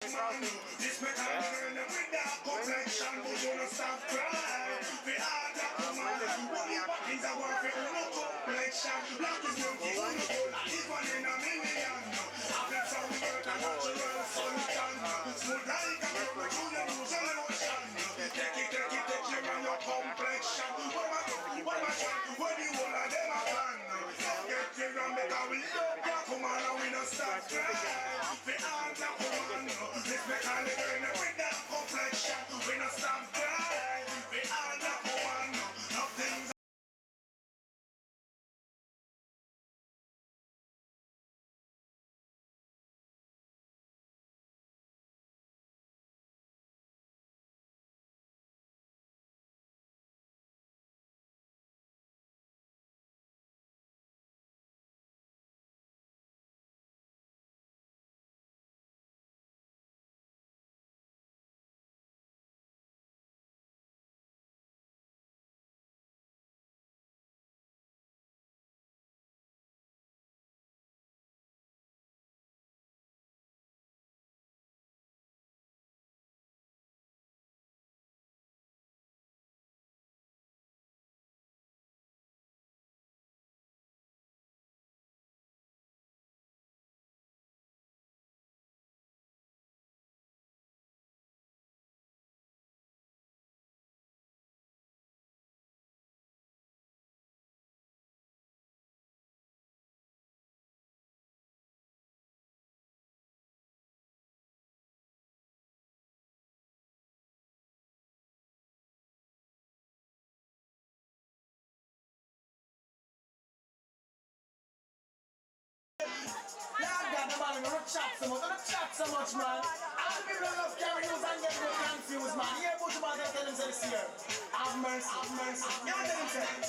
This me can turn them with that complexion, but you don't stop crying. We are the woman, only back is a work with no complexion. Black is beauty, only gold, even in a million. After some work, a natural suntan. Smooth like a mirror, you the use a lotion. Take it, you run your complexion. What am I trying? What the whole of them are plan? Get you run, because we love ya, come on, and we don't stop crying. We are the woman. This me call it girl with that complexion. We no stop crying. We all number one. Nothing's chat so much, man. All people love carry news and get them confused, man. Here, put them out there, tell them say this year. Have mercy, have mercy. You know what I'm saying?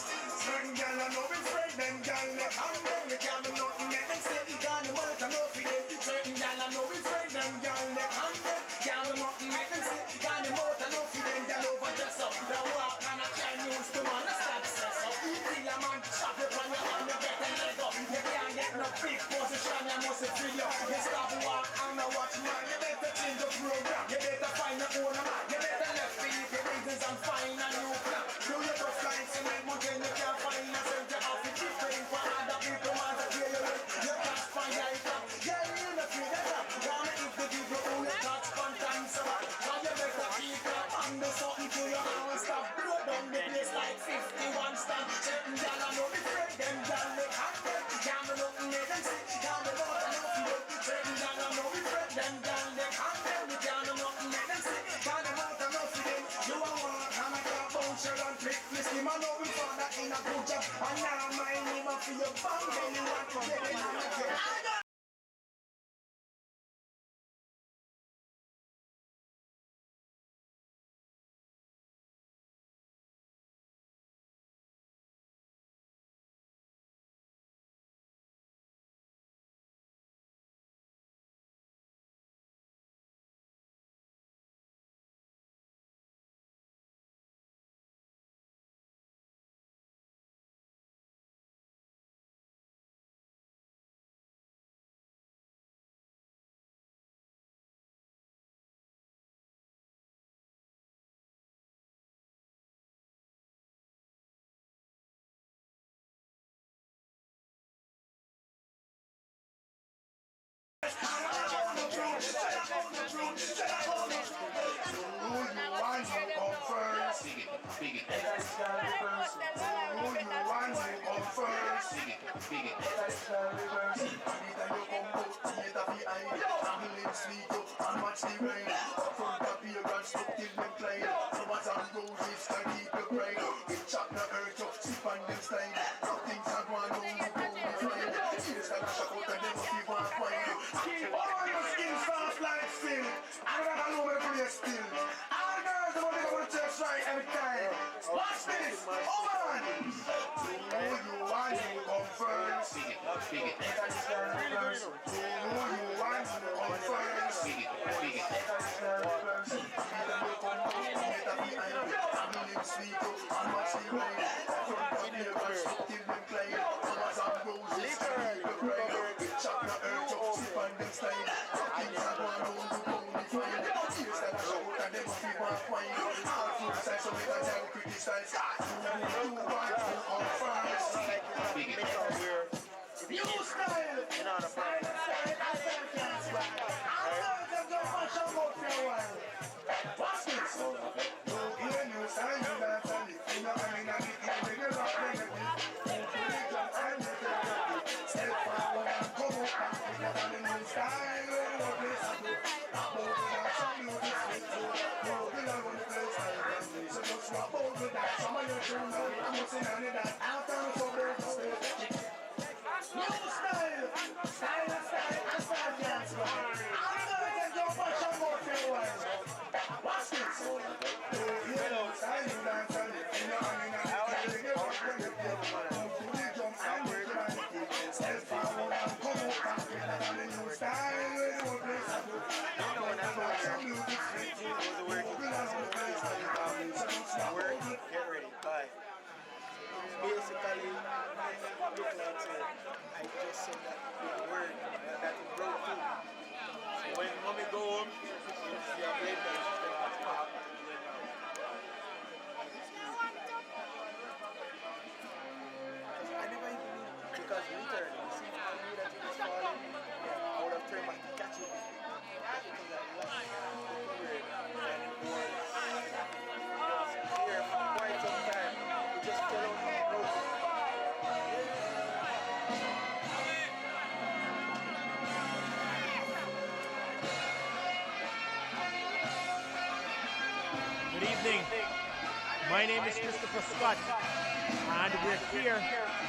Certain girl I know it's friend, them girl they come down, they can't do nothing, let them say they can't do nothing, no feeling. Certain girl I know it's friend, them girl they come down, can't do nothing, let them say they can't do nothing, no feeling. Girl over dress up, they walk and I try news to man, I start stress up. Feel a man chop it on your hand, you get a leg up. You can't get no big position, you must feel up. You stop walk and I watch man, you better change the program, you better find your own man, you better left feet, your reasons and find a new plan. Do your tough lines and make money, you can't find a center of the keep praying for other people, man, that you live. You catch fire, you can't, yeah, you know feel that. Wanna if the people who you catch content, so now you better keep your hand, do something to your hand, stop, blow down the place like 51 stand. Certain y'all I know the friend, them y'all they can't get, can't do nothing, make them say, can't do nothing, certain y'all I know the friend, them y'all they can't get, can't do nothing, make them say, can't do nothing, you a walk and I can't bounce your and trick, listen, I know we found that in a good job, and now my name I feel your bang, then you want to get it, and I get freestyle start. 2, 1, 2, on first. New style. Style, I can't swear. I'm going to mash up out for a while. What's this? No ear, no sign, you dance and lift. You know, I mean, I get it, make it rock, make it beat. Really jump and make it rock. Step forward and come up and pick up on the new style. What place to do? About to dance, some music sweet too. No, we don't want to play style and play. So just swap out with that. Some of you tune now, I'm missing on it that. I'll turn it over to stay. New style. Style, I can't swear. I'm going to jump and jump out for a while. What's this? Oh, yeah, style, you dance and lift. You know, I mean, I get it, rock, make it beat. Really jump and make it rock. Step forward and come up and pick up on the new style. What place to do? About to dance, some music sweet too. We don't want to play style and play. So just swap out with that. Get ready, bye. Basically, look like say, I just said that big word that it broke through. So when mommy go home, she'll see a blade that she's going to pop and I never even knew, because literally, you see, I knew that it was falling, I would have turned back to catch it. Because I lost the word and it was here for quite some time. We just fell out and broke it. Good evening. My name is Christopher Scott, and we're here.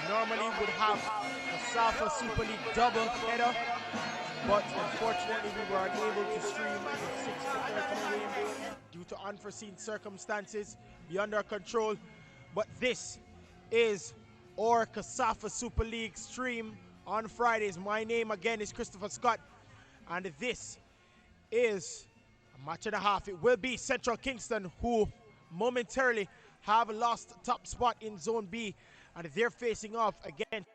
Normally would have the KSAFA Super League double header, but unfortunately we were unable to stream the 6 to 13 game due to unforeseen circumstances beyond our control. But this is our KSAFA Super League stream on Fridays. My name again is Christopher Scott, and this is a match and a half. It will be Central Kingston, who momentarily have lost top spot in Zone B, and they're facing off against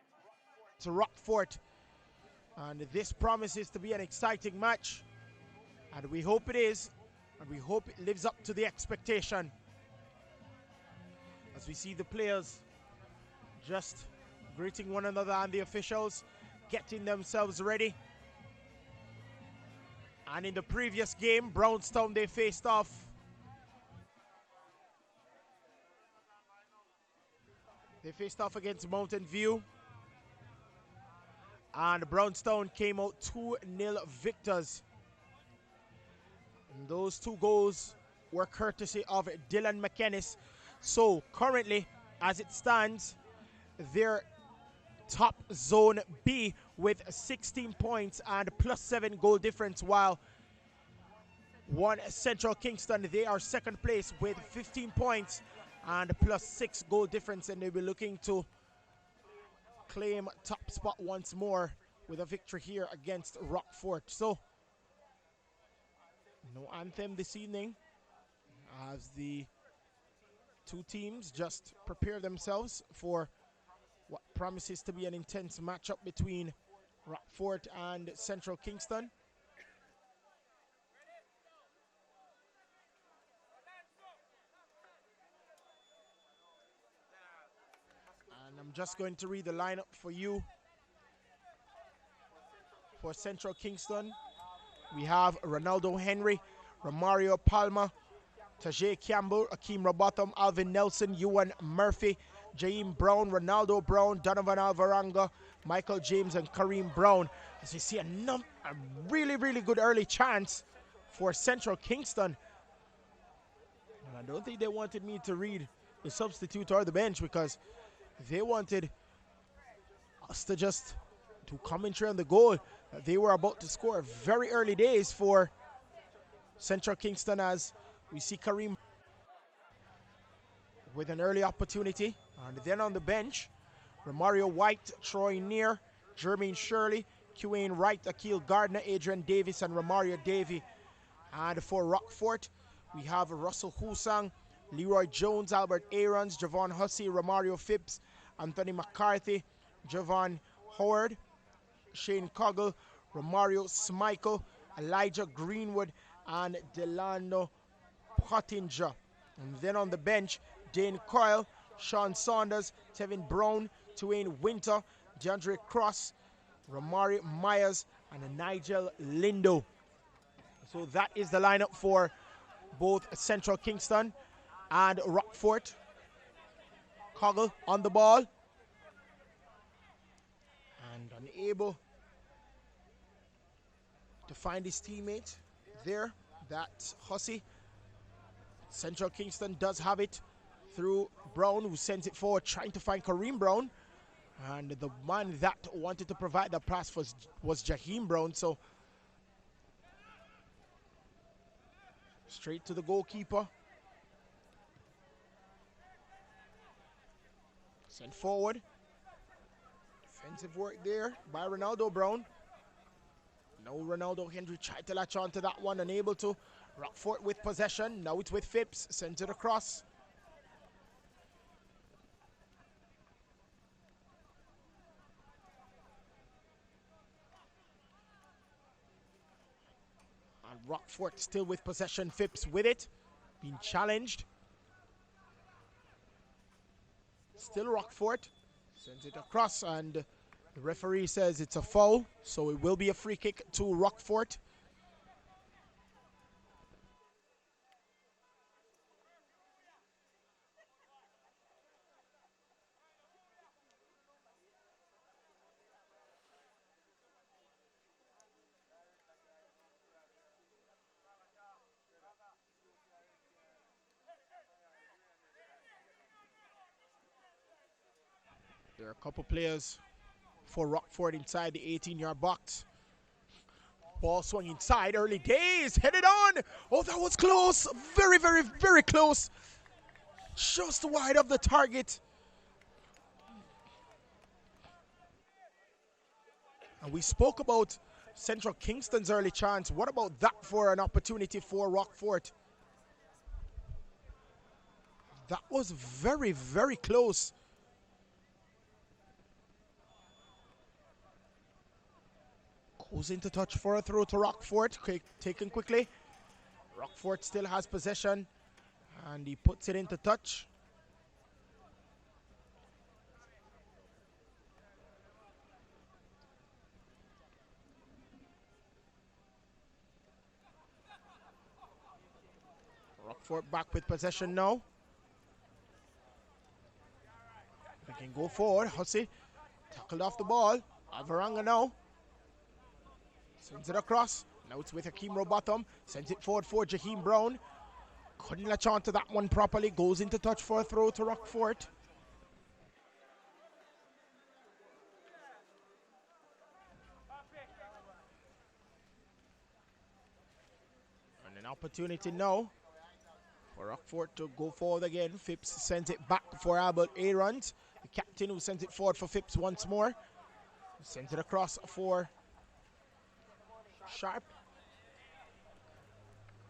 Rockfort. And this promises to be an exciting match, and we hope it is, and we hope it lives up to the expectation. As we see the players just greeting one another and the officials getting themselves ready. And in the previous game, Brownstown, they faced off. They faced off against Mountain View. And Brownstown came out 2-0 victors. And those 2 goals were courtesy of Dylan McKennis. So currently, as it stands, they're top Zone B with 16 points and +7 goal difference, while one Central Kingston, they are second place with 15 points and +6 goal difference, and they'll be looking to claim top spot once more with a victory here against Rockfort. So no anthem this evening as the 2 teams just prepare themselves for what promises to be an intense matchup between Rockfort and Central Kingston. And I'm just going to read the lineup for you. For Central Kingston, we have Ronaldo Henry, Romario Palma, Tajay Campbell, Akeem Robotham, Alvin Nelson, Ewan Murphy, Jaime Brown, Ronaldo Brown, Donovan Alvaranga, Michael James, and Kareem Brown. As you see, a really, really good early chance for Central Kingston. And I don't think they wanted me to read the substitute or the bench, because they wanted us to just do commentary on the goal that they were about to score. Very early days for Central Kingston, as we see Kareem with an early opportunity. And then on the bench, Romario White, Troy Neer, Jermaine Shirley, QAin Wright, Akil Gardner, Adrian Davis, and Romario Davey. And for Rockfort, we have Russell Husang, Leroy Jones, Albert Aarons, Javon Hussey, Romario Phipps, Anthony McCarthy, Javon Howard, Shane Coggle, Romario Smichael, Elijah Greenwood, and Delano Pottinger. And then on the bench, Dane Coyle, Sean Saunders, Tevin Brown, Twain Winter, DeAndre Cross, Ramari Myers, and Nigel Lindo. So that is the lineup for both Central Kingston and Rockfort. Coggle on the ball. And unable to find his teammate there. That's Hussey. Central Kingston does have it through Brown, who sends it forward, trying to find Kareem Brown. And the man that wanted to provide the pass was Jaheim Brown. So straight to the goalkeeper. Sent forward. Defensive work there by Ronaldo Brown. No, Ronaldo Henry tried to latch onto that one, unable to. Rockfort with possession. Now it's with Phipps. Sent it across. And Rockfort still with possession. Phipps with it. Being challenged. Still Rockfort. Sends it across, and the referee says it's a foul, so it will be a free kick to Rockfort. There are a couple players for Rockfort inside the 18-yard box. Ball swung inside, early days, headed on. Oh, that was close. Very, very, very close. Just wide of the target. And we spoke about Central Kingston's early chance. What about that for an opportunity for Rockfort? That was very, very close. Goes into touch for a throw to Rockfort, taken quickly. Rockfort still has possession, and he puts it into touch. Rockfort back with possession now. They can go forward. Hussey tackled off the ball. Alvaranga now. Sends it across. Now it's with Hakeem Robotham. Sends it forward for Jaheim Brown. Couldn't latch on to that one properly. Goes into touch for a throw to Rockfort. And an opportunity now for Rockfort to go forward again. Phipps sends it back for Albert Aarons, the captain, who sends it forward for Phipps once more. Sends it across for Sharp.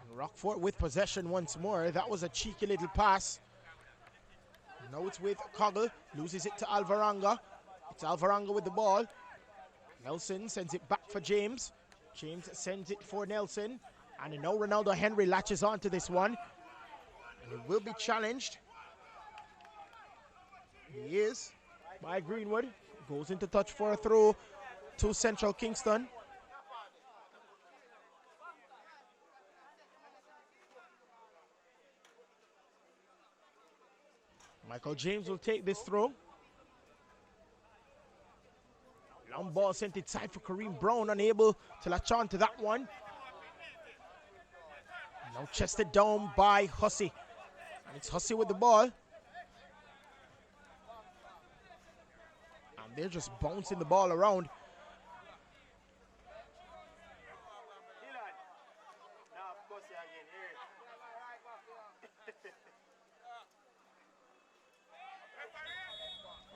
And Rockfort with possession once more. That was a cheeky little pass. Now it's with Coggle. Loses it to Alvaranga. It's Alvaranga with the ball. Nelson sends it back for James. James sends it for Nelson. And now Ronaldo Henry latches onto this one. And he will be challenged. He is by Greenwood. Goes into touch for a throw to Central Kingston. Michael James will take this throw. Long ball sent inside for Kareem Brown, unable to latch on to that one. Now chested down by Hussey. And it's Hussey with the ball. And they're just bouncing the ball around.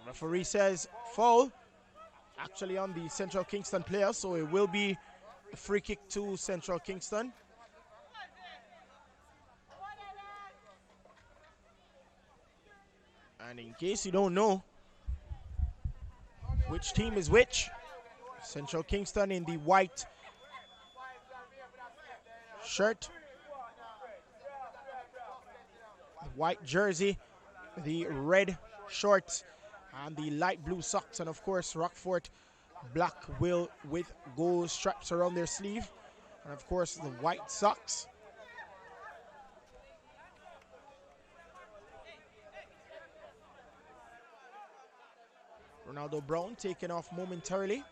Referee says foul, actually on the Central Kingston player, so it will be a free kick to Central Kingston. And in case you don't know which team is which, Central Kingston in the white shirt, the white jersey, the red shorts and the light blue socks, and of course Rockfort black will with gold straps around their sleeve, and of course the white socks. Ronaldo Brown taken off momentarily.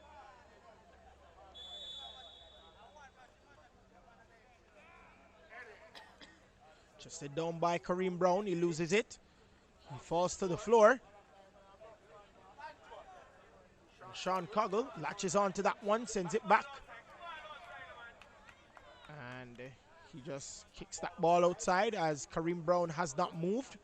Just down by Kareem Brown, he loses it. He falls to the floor. And Sean Coggle latches onto that one, sends it back. And he just kicks that ball outside as Kareem Brown has not moved.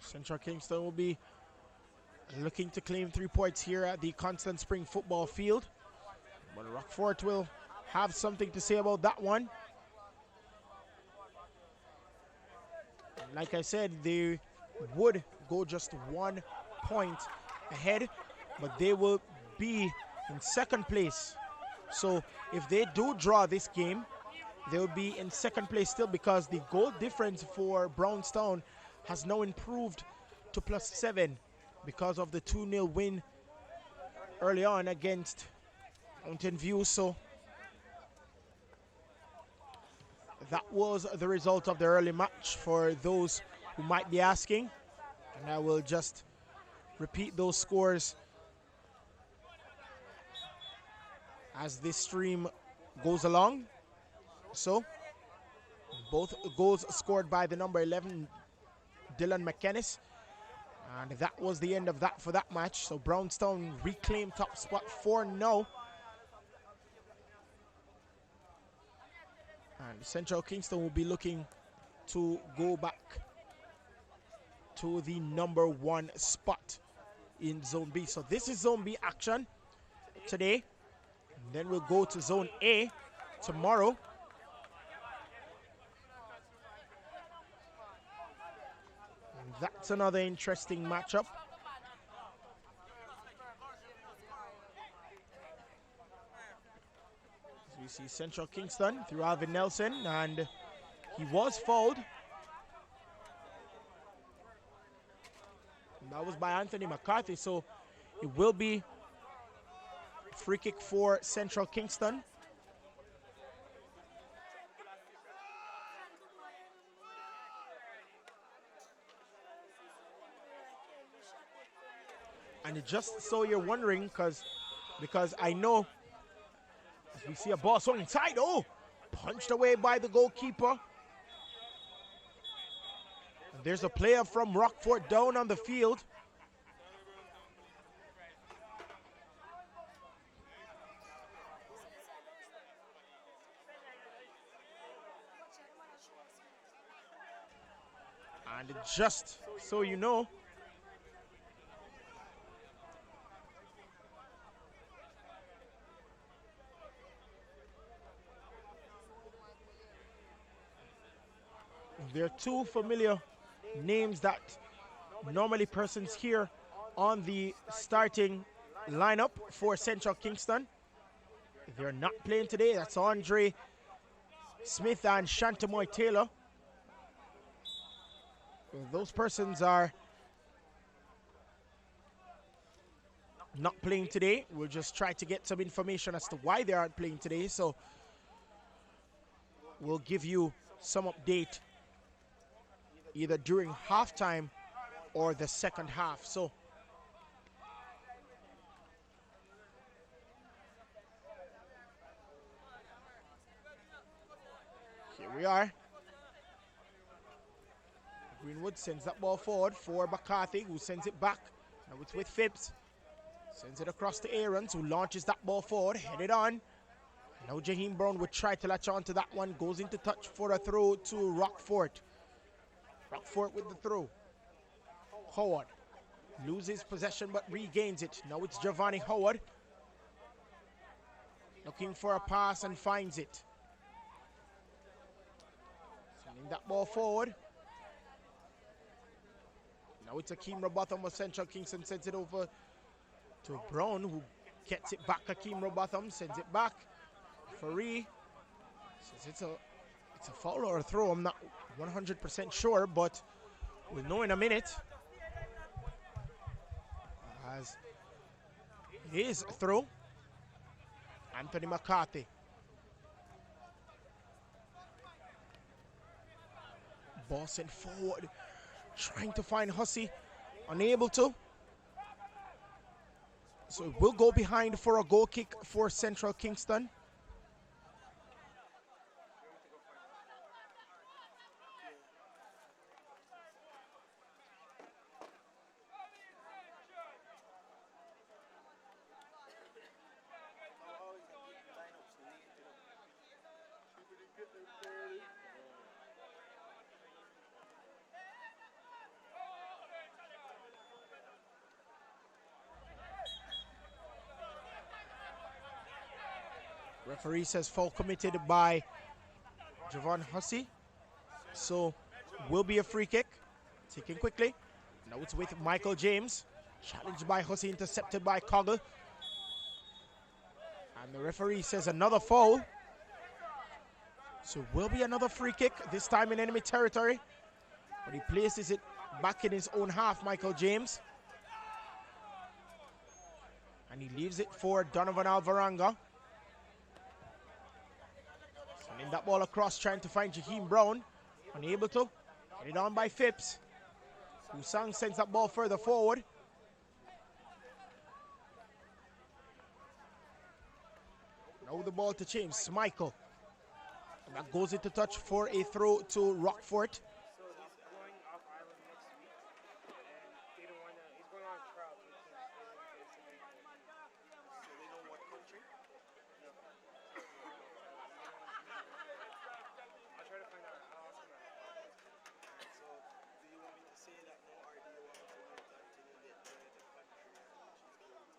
Central Kingston will be looking to claim 3 points here at the Constant Spring football field. But Rockfort will have something to say about that one. Like I said, they would go just 1 point ahead, but they will be in second place. So if they do draw this game, they will be in second place still, because the goal difference for Brownstown has now improved to +7 because of the 2-0 win early on against Mountain View. So that was the result of the early match for those who might be asking. And I will just repeat those scores as this stream goes along. So both goals scored by the number 11 Dylan McKennis, and that was the end of that for that match. So Brownstown reclaimed top spot 4-0, and Central Kingston will be looking to go back to the number 1 spot in Zone B. So this is Zone B action today, and then we'll go to Zone A tomorrow. That's another interesting matchup. As we see Central Kingston through Alvin Nelson, and he was fouled. And that was by Anthony McCarthy, so it will be free kick for Central Kingston. And just so you're wondering, because I know, as we see a ball swung inside, oh, punched away by the goalkeeper. And there's a player from Rockfort down on the field. And just so you know, there are 2 familiar names that normally persons hear on the starting lineup for Central Kingston. They're not playing today. That's Andre Smith and Shantamoy Taylor. Those persons are not playing today. We'll just try to get some information as to why they aren't playing today. So we'll give you some update either during halftime or the second half. So here we are. Greenwood sends that ball forward for McCarthy, who sends it back. Now it's with Phibbs. Sends it across to Aarons, who launches that ball forward, headed on. Now Jaheim Brown would try to latch on to that one. Goes into touch for a throw to Rockfort. Rockfort with the throw. Howard loses possession but regains it. Now it's Giovanni Howard. Looking for a pass and finds it. Sending that ball forward. Now it's Akeem Robotham of Central Kingston. Sends it over to Brown, who gets it back. Akeem Robotham sends it back. Referee says it's a foul or a throw. I'm not 100% sure, but we'll know in a minute. As it is a throw. Anthony McCarthy. Ball sent forward. Trying to find Hussey. Unable to. So it will go behind for a goal kick for Central Kingston. Referee says foul committed by Javon Hussey. So will be a free kick. Taken quickly. Now it's with Michael James. Challenged by Hussey, intercepted by Coggle. And the referee says another foul. So will be another free kick, this time in enemy territory. But he places it back in his own half, Michael James. And he leaves it for Donovan Alvaranga. Sending that ball across, trying to find Jaheim Brown. Unable to. Headed on by Phibbs. Usang sends that ball further forward. Now the ball to James Michael. And that goes into touch for a throw to Rockfort. So he's going off island next week, and they don't want to. He's going on trial with teams. So they know what country? No. I'll try to find out. I'll ask him that. So do you want me to say that no, or do you want me to wait until you get the country and she's going to?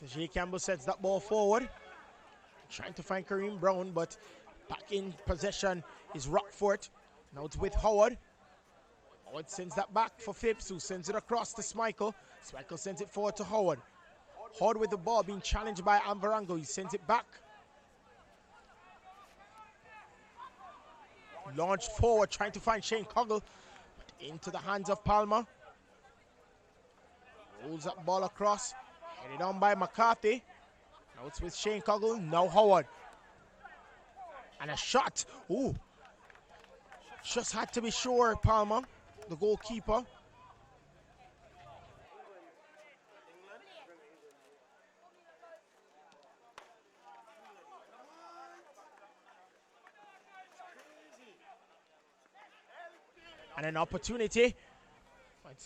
Tajay Campbell sets that ball forward. Trying to find Kareem Brown, but back in possession is Rockfort. Now it's with Howard. Howard sends that back for Phibbs, who sends it across to Smichael. Smichael sends it forward to Howard. Howard with the ball, being challenged by Alvarango. He sends it back. Launched forward, trying to find Shane Coggle, but into the hands of Palmer. Rolls that ball across. Headed on by McCarthy. Now it's with Shane Coggle. Now Howard. And a shot. Ooh. Just had to be sure, Palmer, the goalkeeper. And an opportunity. But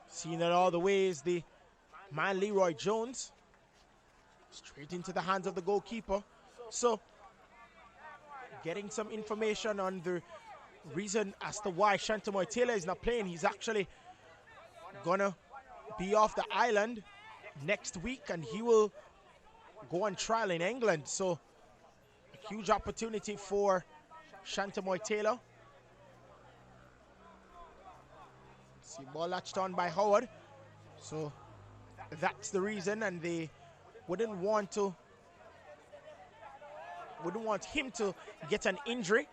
seeing it all the way is the man Leroy Jones. Straight into the hands of the goalkeeper. So, getting some information on the reason as to why Shantamoy Taylor is not playing. He's actually gonna be off the island next week, and he will go on trial in England. So, a huge opportunity for Shantamoy Taylor. See, ball latched on by Howard. So that's the reason, and they wouldn't want him to get an injury.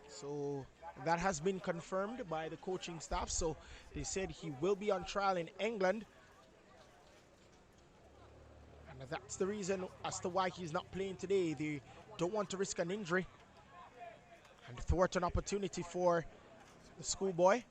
So that has been confirmed by the coaching staff. So they said he will be on trial in England. And that's the reason as to why he's not playing today. They don't want to risk an injury and thwart an opportunity for the schoolboy.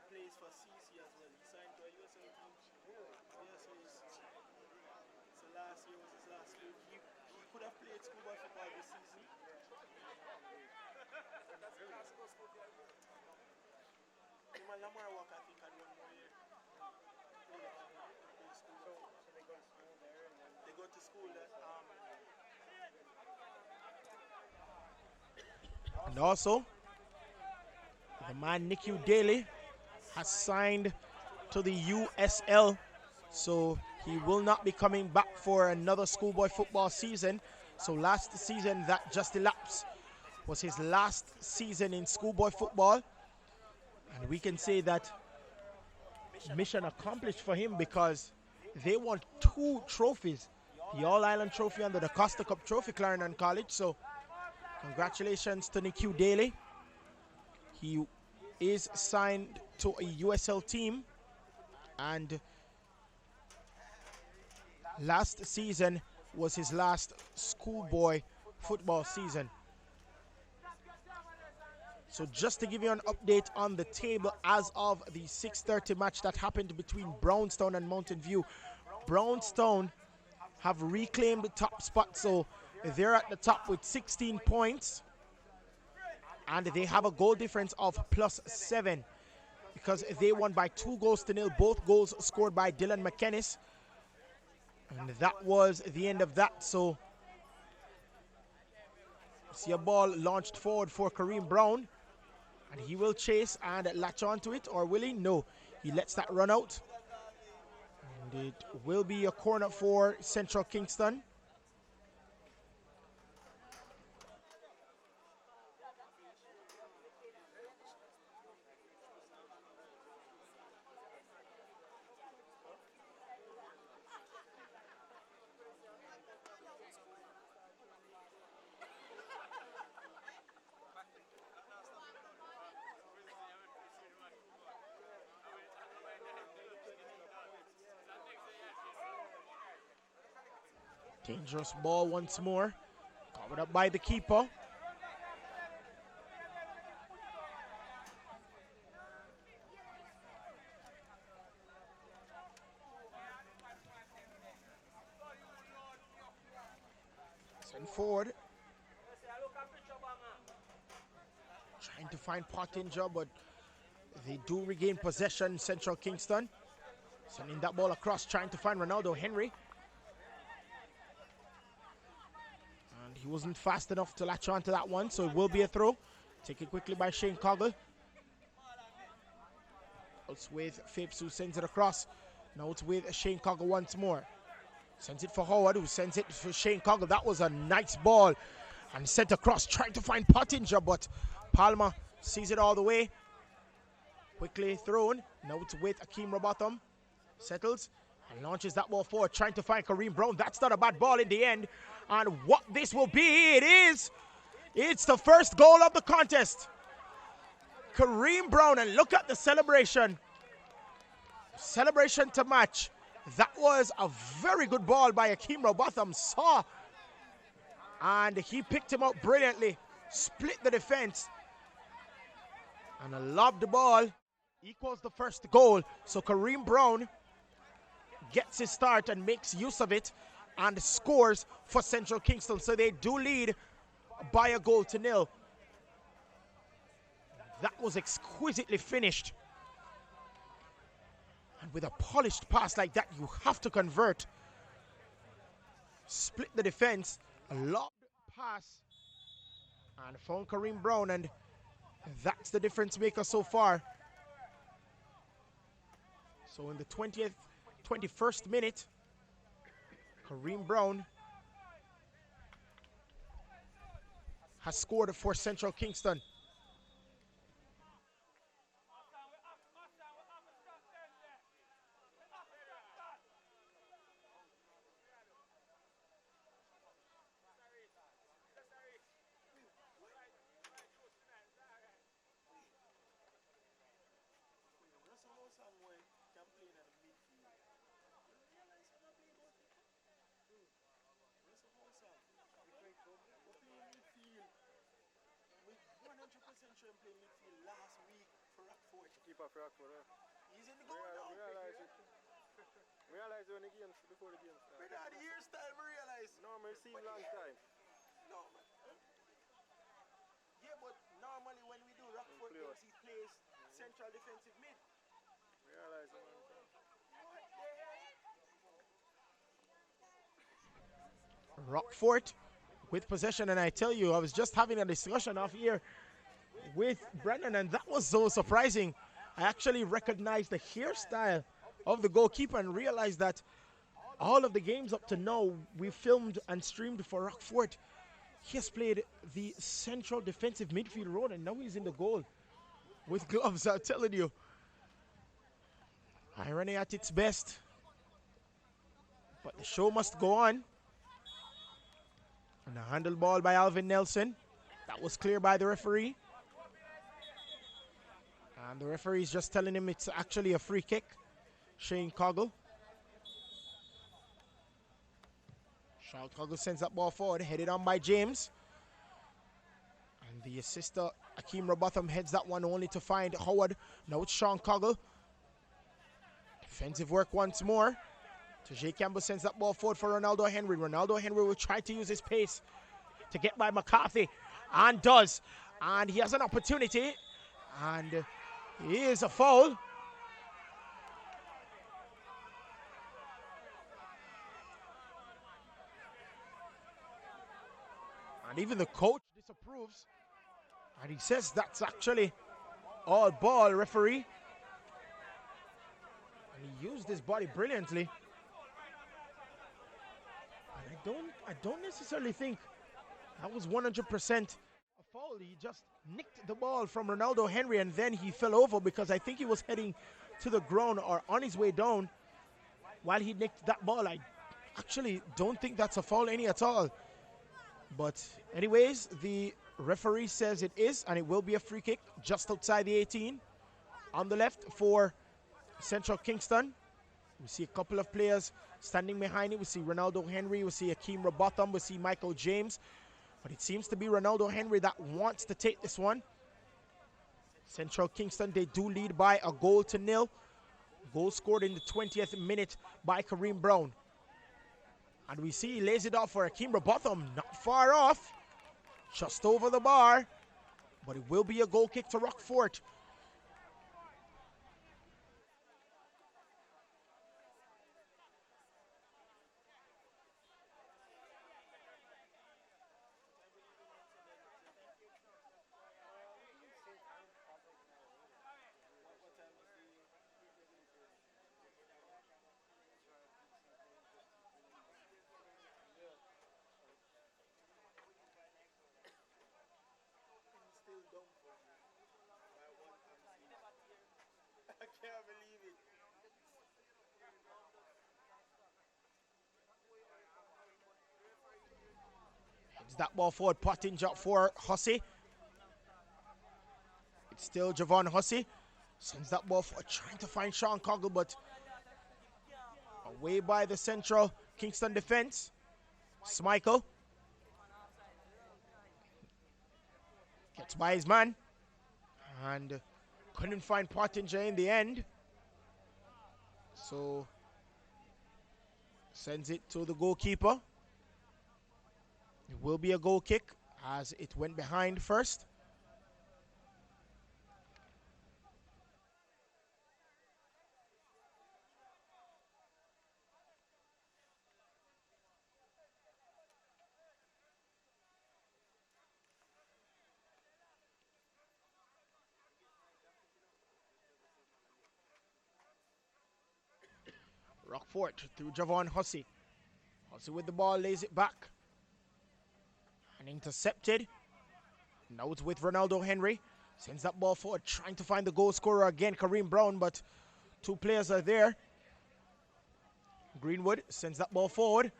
Plays for CC as well. He signed to a USL team. Yeah, so last year was his last year. He could have played schoolboy football this season. Him and Lamar Walker, I think, had one more year. So they go to school there and then They go to school there. And also, the man Nicky Daly has signed to the USL, so he will not be coming back for another schoolboy football season. So last season that just elapsed was his last season in schoolboy football, and we can say that mission accomplished for him because they won 2 trophies, the All-Ireland Trophy and the Costa Cup Trophy, Clarendon College. So congratulations to Nicky Daly. He is signed to a USL team, and last season was his last schoolboy football season. So just to give you an update on the table as of the 6:30 match that happened between Brownstown and Mountain View, Brownstown have reclaimed the top spot, so they're at the top with 16 points, and they have a goal difference of +7 because they won by 2-0, both goals scored by Dylan McKennis, and that was the end of that. So see a ball launched forward for Kareem Brown, and he will chase and latch onto it, or will he? No, he lets that run out, and it will be a corner for Central Kingston. Dangerous ball once more, covered up by the keeper. Send forward, trying to find Pottinger, but they do regain possession, Central Kingston. Sending that ball across, trying to find Ronaldo Henry. And he wasn't fast enough to latch onto that one, so it will be a throw. Taken quickly by Shane Coggle. It's with Phipps, who sends it across. Now it's with Shane Coggle once more. Sends it for Howard, who sends it for Shane Coggle. That was a nice ball. And sent across, trying to find Pottinger, but Palmer sees it all the way. Quickly thrown. Now it's with Akeem Robotham. Settles and launches that ball forward, trying to find Kareem Brown. That's not a bad ball in the end. And what this will be, it's the first goal of the contest. Kareem Brown, and look at the celebration. Celebration to match. That was a very good ball by Akeem Robotham. Saw, and he picked him up brilliantly. Split the defense. And a lobbed ball equals the first goal. So Kareem Brown gets his start and makes use of it and scores for Central Kingston. So they do lead by a goal to nil. That was exquisitely finished. And with a polished pass like that, you have to convert. Split the defense, a lobbed pass, and found Kareem Brown, and that's the difference maker so far. So in the 21st minute, Kareem Brown has scored for Central Kingston. 100% sure him playing midfield last week for Rockfort. Keeper for Rockfort. He's in the goal now. Realize it. Realize when the game before the game starts. Brother, the hairstyle, I realize. No, I see long time. No, man. Yeah, but normally when we do Rockfort games, he plays central defensive mid. Realize it, man. What the hell? Rockfort with possession, and I tell you, I was just having a discussion off here with Brendan, and that was so surprising. I actually recognized the hairstyle of the goalkeeper and realized that all of the games up to now we filmed and streamed for Rockfort, he has played the central defensive midfield role, and now he's in the goal with gloves. I'm telling you, irony at its best, but the show must go on. And a handle ball by Alvin Nelson. That was clear by the referee. And the referee is just telling him it's actually a free kick. Shane Coggle. Sean Coggle sends that ball forward, headed on by James. And the assister, Akeem Robotham, heads that one only to find Howard. Now it's Sean Coggle. Defensive work once more. Tajay Campbell sends that ball forward for Ronaldo Henry. Ronaldo Henry will try to use his pace to get by McCarthy, and does. And he has an opportunity, and he is a foul. And even the coach disapproves, and he says that's actually all ball, referee. And he used his body brilliantly. I don't necessarily think that was 100% a foul. He just nicked the ball from Ronaldo Henry, and then he fell over because I think he was heading to the ground or on his way down while he nicked that ball. I actually don't think that's a foul any at all. But anyways, the referee says it is, and it will be a free kick just outside the 18 on the left for Central Kingston. We see a couple of players standing behind it. We see Ronaldo Henry, we see Akeem Robotham, we see Michael James. But it seems to be Ronaldo Henry that wants to take this one. Central Kingston, they do lead by a 1-0. Goal scored in the 20th minute by Kareem Brown. And we see he lays it off for Akeem Robotham, not far off. Just over the bar. But it will be a goal kick to Rockfort. I can't believe it. Heads that ball forward, Pottinger for Hussey. It's still Javon Hussey. Sends that ball forward, trying to find Sean Coggle, but away by the Central Kingston defense. Smichael gets by his man and couldn't find Pottinger in the end. So sends it to the goalkeeper. It will be a goal kick as it went behind first. Rockfort through Javon Hussey. Hussey with the ball, lays it back. And intercepted. Now it's with Ronaldo Henry. Sends that ball forward, trying to find the goal scorer again, Kareem Brown, but two players are there. Greenwood sends that ball forward.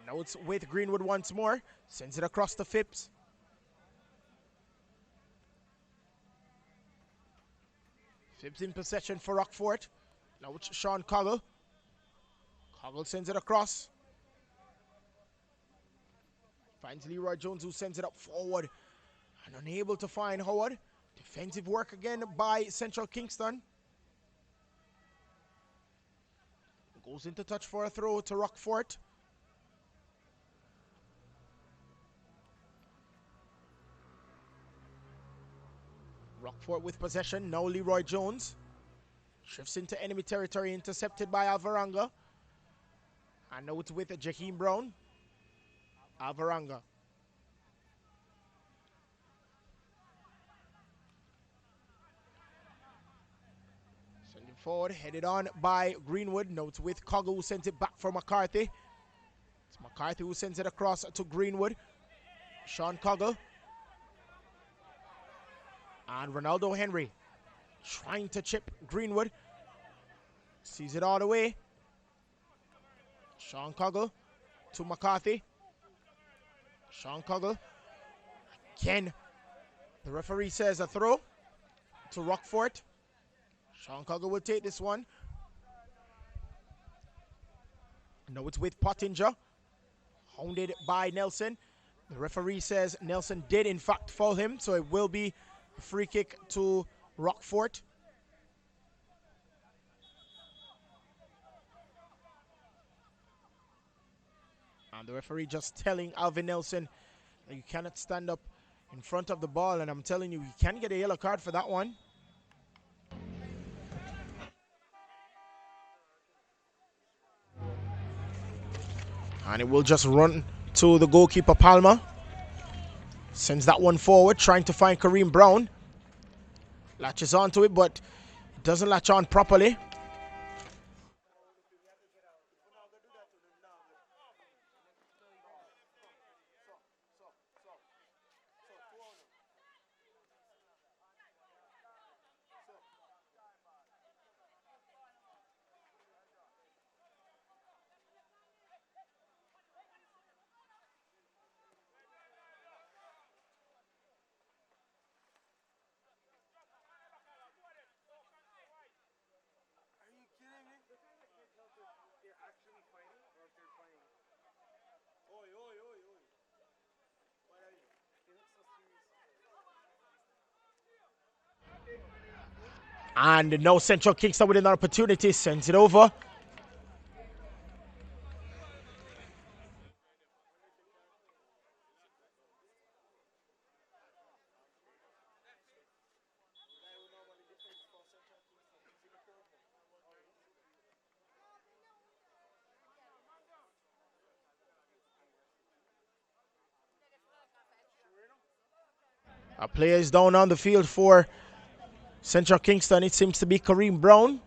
Now it's with Greenwood once more. Sends it across to Phipps. Phipps in possession for Rockfort. Now it's Sean Coggle. Coggle sends it across. Finds Leroy Jones, who sends it up forward. And unable to find Howard. Defensive work again by Central Kingston. Goes into touch for a throw to Rockfort. Rockfort with possession. Now Leroy Jones. Shifts into enemy territory, intercepted by Alvaranga. And now it's with Jaheim Brown. Alvaranga. Sending forward, headed on by Greenwood. Now it's with Coggle, who sends it back for McCarthy. It's McCarthy who sends it across to Greenwood. Sean Coggle. And Ronaldo Henry trying to chip Greenwood. Sees it all the way. Sean Coggle to McCarthy. Sean Coggle. Again, the referee says a throw to Rockfort. Sean Coggle will take this one. Now it's with Pottinger. Hounded by Nelson. The referee says Nelson did in fact foul him, so it will be a free kick to Rockfort. And the referee just telling Alvin Nelson that you cannot stand up in front of the ball, and I'm telling you, you can get a yellow card for that one. And it will just run to the goalkeeper Palmer. Sends that one forward, trying to find Kareem Brown. Latches onto it, but it doesn't latch on properly. And now Central Kingston with an opportunity, sends it over. A player is down on the field for Central Kingston. It seems to be Kareem Brown.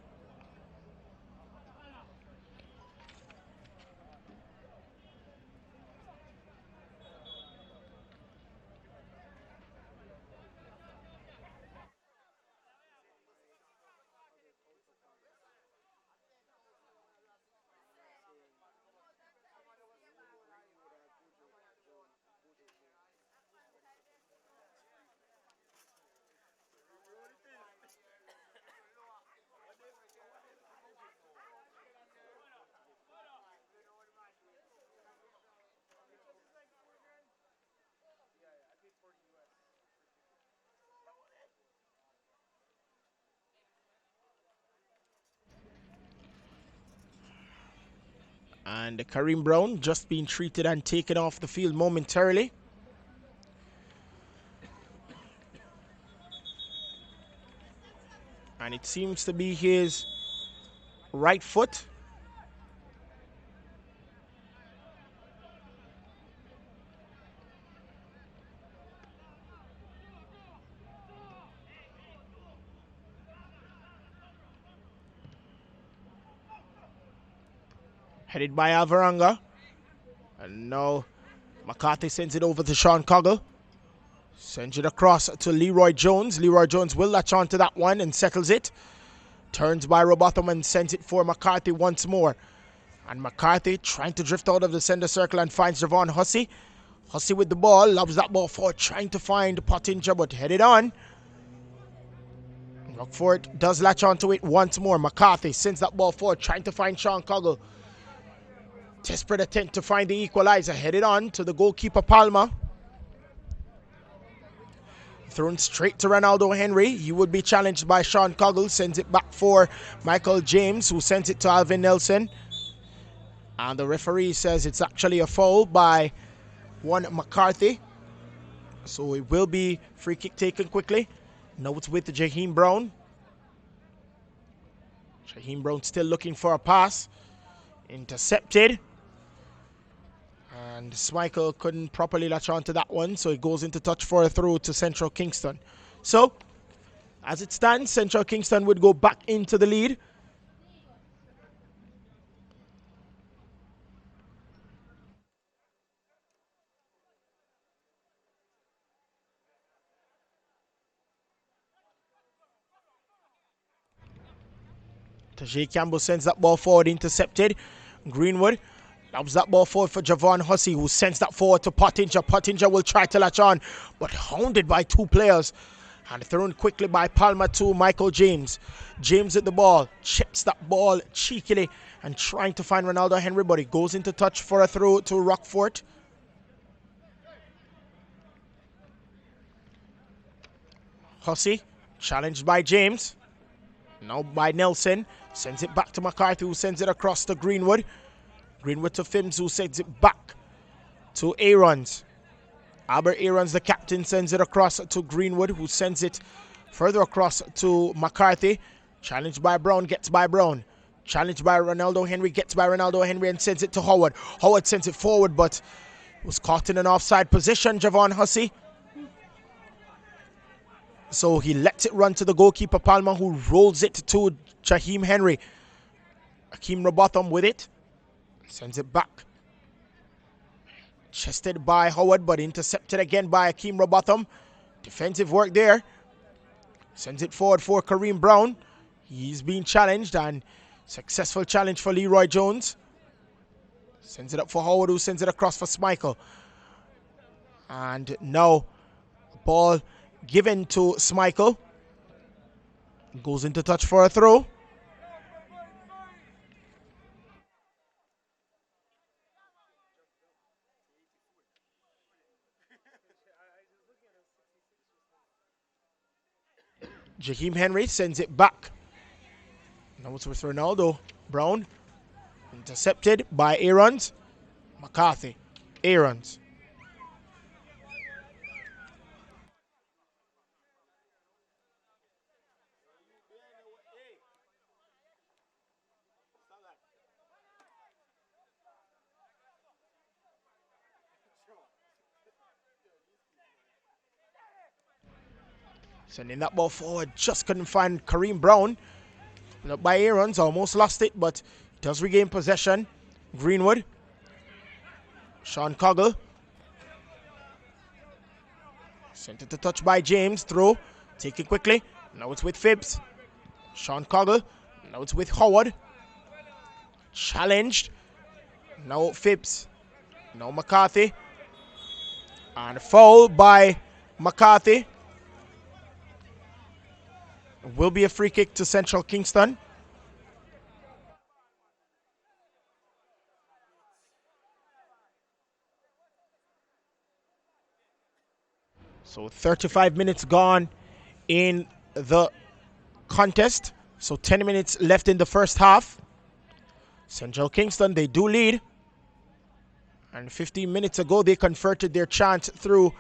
And Kareem Brown just being treated and taken off the field momentarily. And it seems to be his right foot. Headed by Alvaranga. And now McCarthy sends it over to Sean Coggle. Sends it across to Leroy Jones. Leroy Jones will latch on to that one and settles it. Turns by Robotham and sends it for McCarthy once more. And McCarthy trying to drift out of the center circle and finds Javon Hussey. Hussey with the ball, lobs that ball forward, trying to find Pottinger, but headed on. Rockfort does latch onto it once more. McCarthy sends that ball forward, trying to find Sean Coggle. Desperate attempt to find the equalizer, headed on to the goalkeeper Palmer. Thrown straight to Ronaldo Henry. He would be challenged by Sean Coggle. Sends it back for Michael James, who sends it to Alvin Nelson. And the referee says it's actually a foul by one McCarthy. So it will be free kick taken quickly. Now it's with Jaheim Brown. Jaheim Brown still looking for a pass. Intercepted. And Schmeichel couldn't properly latch onto that one, so it goes into touch for a throw to Central Kingston. So, as it stands, Central Kingston would go back into the lead. Tajay Campbell sends that ball forward, intercepted. Greenwood lobs that ball forward for Javon Hussey, who sends that forward to Pottinger. Pottinger will try to latch on, but hounded by two players. And thrown quickly by Palmer to Michael James. James at the ball, chips that ball cheekily and trying to find Ronaldo Henry, but he goes into touch for a throw to Rockfort. Hussey, challenged by James. Now by Nelson. Sends it back to McCarthy, who sends it across to Greenwood. Greenwood to Fims, who sends it back to Aarons. Albert Aarons, the captain, sends it across to Greenwood, who sends it further across to McCarthy. Challenged by Brown, gets by Brown. Challenged by Ronaldo Henry, gets by Ronaldo Henry and sends it to Howard. Howard sends it forward, but was caught in an offside position, Javon Hussey. So he lets it run to the goalkeeper, Palmer, who rolls it to Jaheim Henry. Akeem Robotham with it. Sends it back. Chested by Howard, but intercepted again by Akeem Robotham. Defensive work there. Sends it forward for Kareem Brown. He's being challenged, and successful challenge for Leroy Jones. Sends it up for Howard, who sends it across for Schmeichel. And now, ball given to Schmeichel. Goes into touch for a throw. Jaheim Henry sends it back. Now it's with Ronaldo. Brown. Intercepted by Aarons. McCarthy. Aarons. Sending that ball forward, just couldn't find Kareem Brown. Up by Aarons, almost lost it, but does regain possession. Greenwood. Sean Coggle. Sent it to touch by James, throw. Take it quickly. Now it's with Phibbs. Sean Coggle. Now it's with Howard. Challenged. Now Phibbs. Now McCarthy. And a foul by McCarthy. Will be a free kick to Central Kingston. So 35 minutes gone in the contest. So 10 minutes left in the first half. Central Kingston, they do lead. And 15 minutes ago, they converted their chance through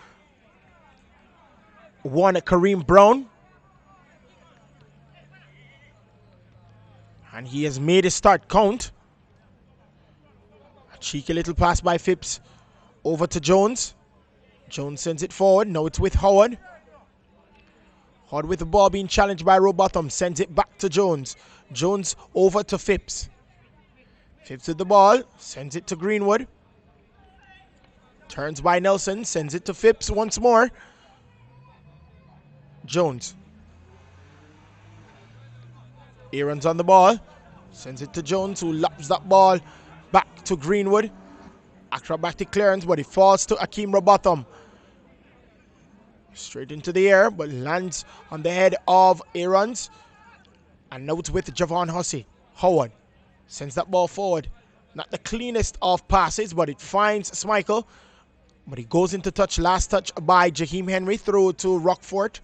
one Kareem Brown. And he has made his start count. A cheeky little pass by Phibbs over to Jones. Jones sends it forward. Now it's with Howard. Howard with the ball being challenged by Robotham. Sends it back to Jones. Jones over to Phibbs. Phibbs with the ball. Sends it to Greenwood. Turns by Nelson. Sends it to Phibbs once more. Jones. Aaron's on the ball. Sends it to Jones, who lobs that ball back to Greenwood. Acrobatic clearance, but it falls to Akeem Robotham. Straight into the air, but lands on the head of Aaron's. And now it's with Javon Hussey. Howard sends that ball forward. Not the cleanest of passes, but it finds Schmeichel. But he goes into touch. Last touch by Jaheim Henry through to Rockfort.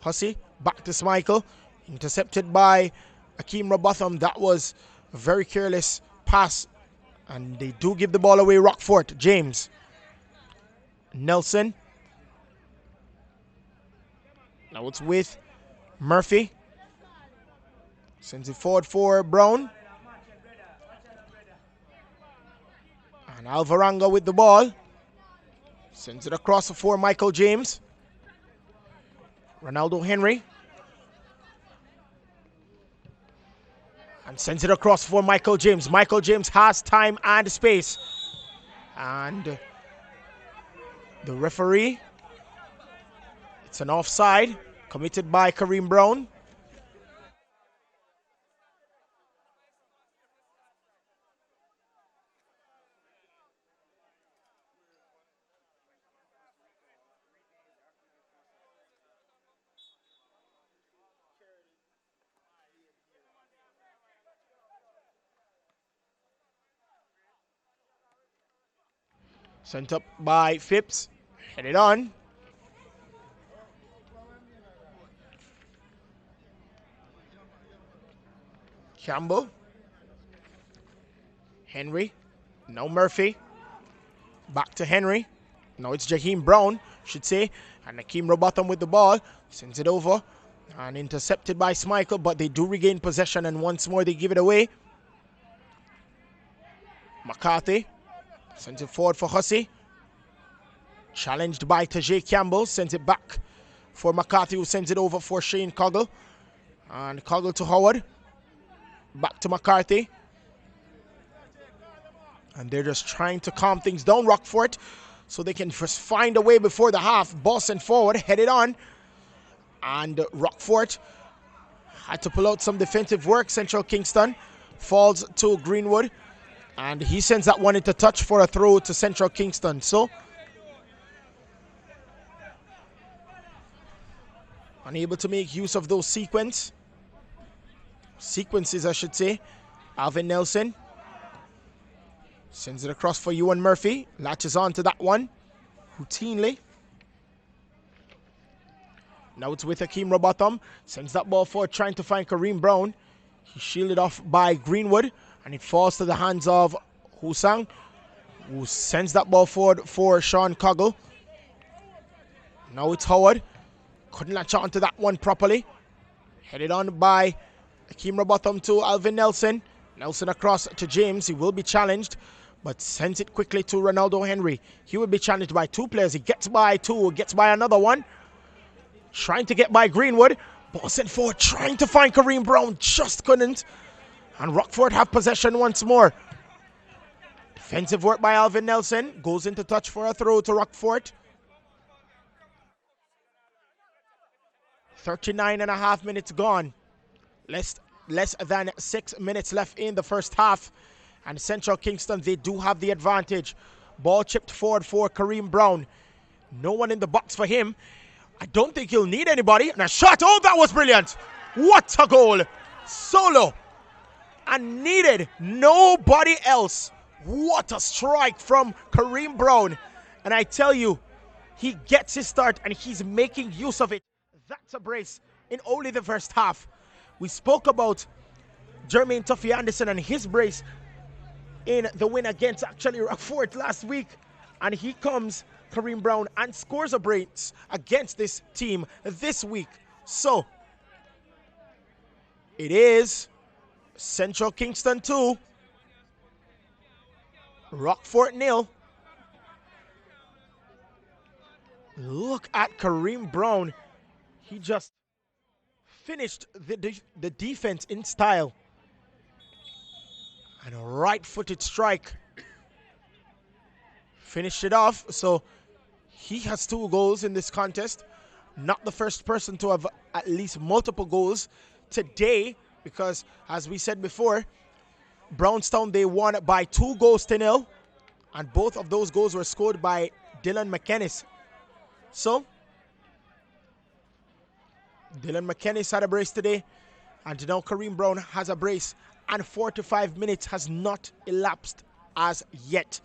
Hussey back to Schmeichel. Intercepted by Akeem Robotham. That was a very careless pass. And they do give the ball away. Rockfort. James. Nelson. Now it's with Murphy. Sends it forward for Brown. And Alvarenga with the ball. Sends it across for Michael James. Ronaldo Henry. And sends it across for Michael James. Michael James has time and space. And the referee, it's an offside committed by Kareem Brown. Sent up by Phipps. Headed on. Campbell. Henry. No Murphy. Back to Henry. No, it's Jaheim Brown, should say. And Akeem Robotham with the ball. Sends it over. And intercepted by Schmeichel, but they do regain possession, and once more they give it away. McCarthy. Sends it forward for Hussey. Challenged by Tajay Campbell. Sends it back for McCarthy, who sends it over for Shane Coggle. And Coggle to Howard. Back to McCarthy. And they're just trying to calm things down, Rockfort, so they can just find a way before the half. Ball sent forward, headed on. And Rockfort had to pull out some defensive work. Central Kingston falls to Greenwood. And he sends that one into touch for a throw to Central Kingston. So, unable to make use of those sequences, I should say. Alvin Nelson sends it across for Ewan Murphy. Latches on to that one routinely. Now it's with Akeem Robotham. Sends that ball forward, trying to find Kareem Brown. He's shielded off by Greenwood. And it falls to the hands of Husang, who sends that ball forward for Sean Coggle. Now it's Howard. Couldn't latch on to that one properly. Headed on by Akeem Robotham to Alvin Nelson. Nelson across to James. He will be challenged, but sends it quickly to Ronaldo Henry. He will be challenged by two players. He gets by two, gets by another one. Trying to get by Greenwood. Ball sent forward, trying to find Kareem Brown. Just couldn't. And Rockfort have possession once more. Defensive work by Alvin Nelson. Goes into touch for a throw to Rockfort. 39.5 minutes gone. Less than 6 minutes left in the first half. And Central Kingston, they do have the advantage. Ball chipped forward for Kareem Brown. No one in the box for him. I don't think he'll need anybody. And a shot. Oh, that was brilliant. What a goal. Solo. And needed nobody else. What a strike from Kareem Brown. And I tell you, he gets his start and he's making use of it. That's a brace in only the first half. We spoke about Jermaine Tuffy Anderson and his brace in the win against actually Rockfort last week. And he comes, Kareem Brown, and scores a brace against this team this week. So, it is Central Kingston 2, Rockfort 0. Look at Kareem Brown. He just finished the defense in style. And a right-footed strike. Finished it off. So he has 2 goals in this contest. Not the first person to have at least multiple goals today, because as we said before, Brownstown, they won by 2-0, and both of those goals were scored by Dylan McKennis. So Dylan McKennis had a brace today, and now Kareem Brown has a brace, and 45 minutes has not elapsed as yet.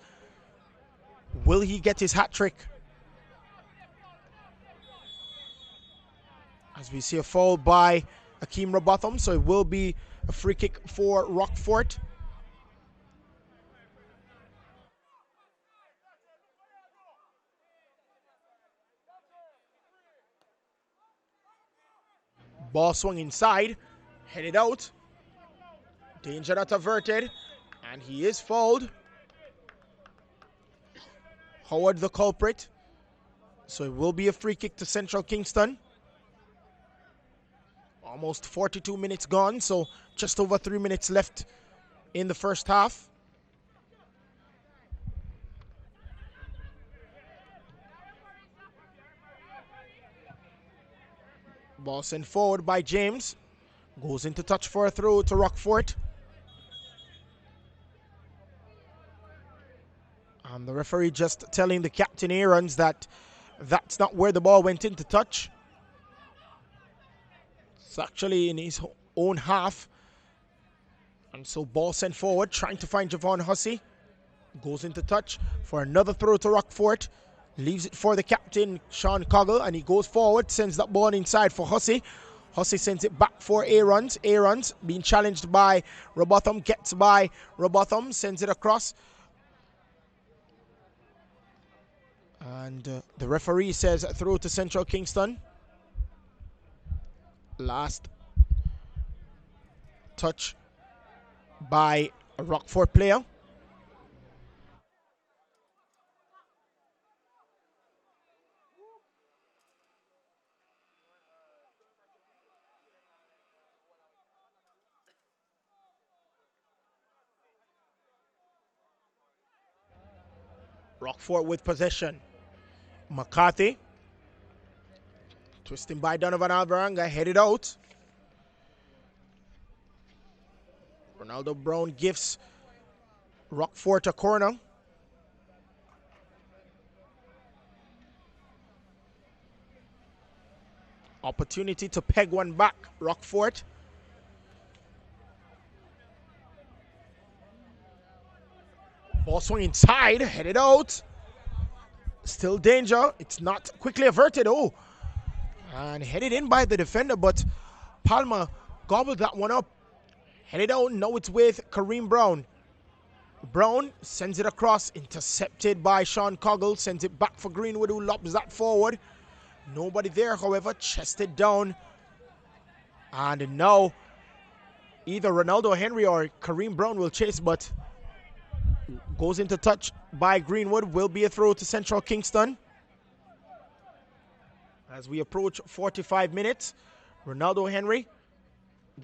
Will he get his hat trick? As we see a foul by Akeem Robotham, so it will be a free kick for Rockfort. Ball swung inside, headed out. Danger not averted, and he is fouled. Howard the culprit. So it will be a free kick to Central Kingston. Almost 42 minutes gone, so just over 3 minutes left in the first half. Ball sent forward by James. Goes into touch for a throw to Rockfort. And the referee just telling the captain Aarons that that's not where the ball went into touch. It's actually in his own half. And so ball sent forward, trying to find Javon Hussey. Goes into touch for another throw to Rockfort. Leaves it for the captain, Sean Coggle, and he goes forward, sends that ball inside for Hussey. Hussey sends it back for Aarons. Aarons being challenged by Robotham, gets by Robotham, sends it across. And the referee says throw to Central Kingston. Last touch by a Rockfort player. Rockfort with possession. McCarthy. Twisting by Donovan Alvaranga, headed out. Ronaldo Brown gives Rockfort a corner. Opportunity to peg one back, Rockfort. Ball swung inside, headed out. Still danger. It's not quickly averted. Oh, and headed in by the defender, but Palmer gobbled that one up. Headed out. Now it's with Kareem Brown. Brown sends it across, intercepted by Sean Coggle. Sends it back for Greenwood, who lobs that forward. Nobody there, however, chested down. And now either Ronaldo Henry or Kareem Brown will chase, but goes into touch by Greenwood. Will be a throw to Central Kingston. As we approach 45 minutes, Ronaldo Henry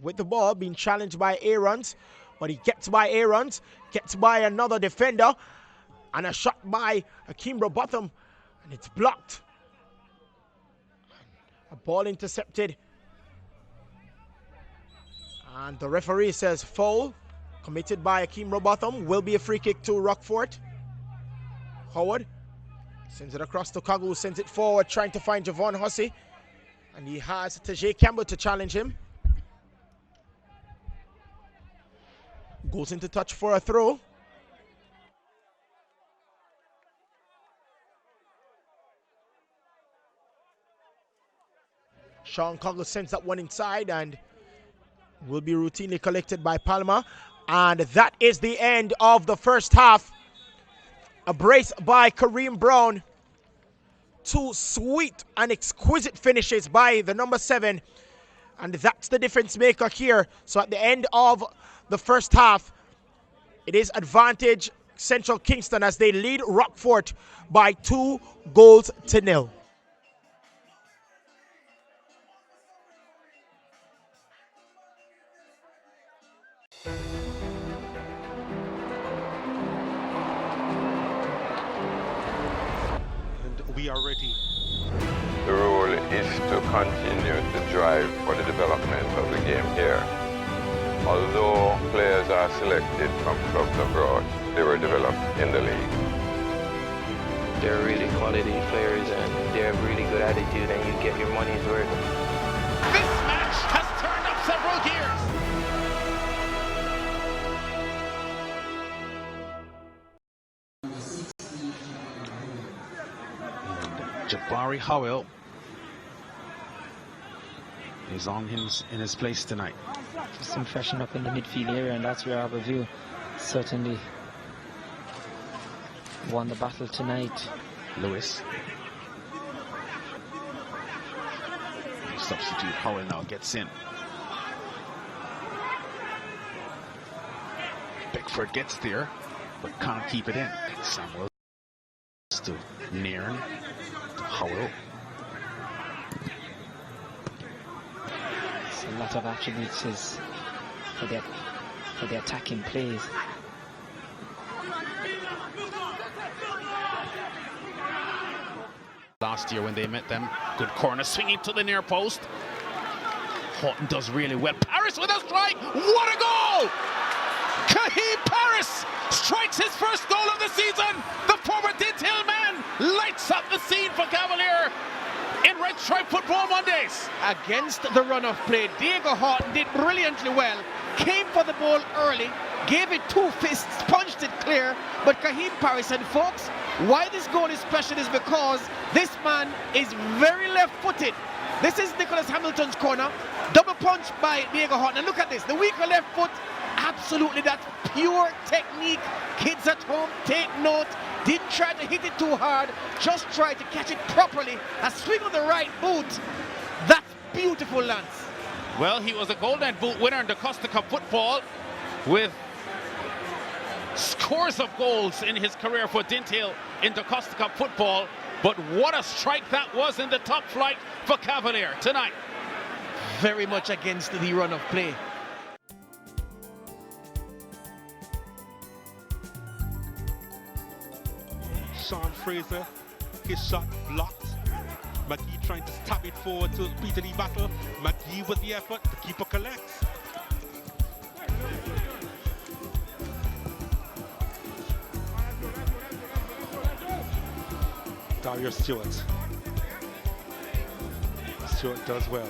with the ball being challenged by Aarons, but he gets by Aarons, gets by another defender, and a shot by Akeem Robotham, and it's blocked. A ball intercepted, and the referee says foul committed by Akeem Robotham. Will be a free kick to Rockfort. Howard sends it across to Kagu, who sends it forward, trying to find Javon Hussey, and he has Tajay Campbell to challenge him. Goes into touch for a throw. Sean Coggle sends that one inside and will be routinely collected by Palmer. And that is the end of the first half. A brace by Kareem Brown. Two sweet and exquisite finishes by the number 7. And that's the difference maker here. So at the end of the first half, it is advantage Central Kingston as they lead Rockfort by 2-0. And we are ready. The role is to continue to drive for the development of the game here. Although players are selected from clubs abroad, they were developed in the league. They're really quality players and they have really good attitude and you get your money's worth. This match has turned up several gears. Jabari Howell is in his place tonight. Just some freshen up in the midfield area, and that's where Aberville certainly won the battle tonight. Lewis. Substitute Howell now gets in. Beckford gets there, but can't keep it in. Samuel to Nairn, to Howell. It's a lot of attributes for the attacking plays. Last year when they met them, good corner swinging to the near post. Houghton does really well. Paris with a strike. What a goal! Kaheem Paris strikes his first goal of the season. The former Detail man lights up the scene for Cavalier in Red Stripe Football Mondays. Against the run of play, Diego Houghton did brilliantly well, came for the ball early, gave it 2 fists, punched it clear, but Kaheem Paris, and folks, why this goal is special is because this man is very left-footed. This is Nicholas Hamilton's corner, double punch by Diego Houghton, and look at this, the weaker left foot, absolutely that's pure technique. Kids at home, take note. Didn't try to hit it too hard, just tried to catch it properly. A swing of the right boot. That's beautiful, Lance. Well, he was a Golden Boot winner in the Costa Cup football with scores of goals in his career for Dinthill in the Costa Cup football. But what a strike that was in the top flight for Cavalier tonight. Very much against the run of play. Sean Fraser, his shot blocked. McGee trying to stab it forward to Peter Lee Battle. McGee with the effort, the keeper collects. Darius Stewart. Stewart does well.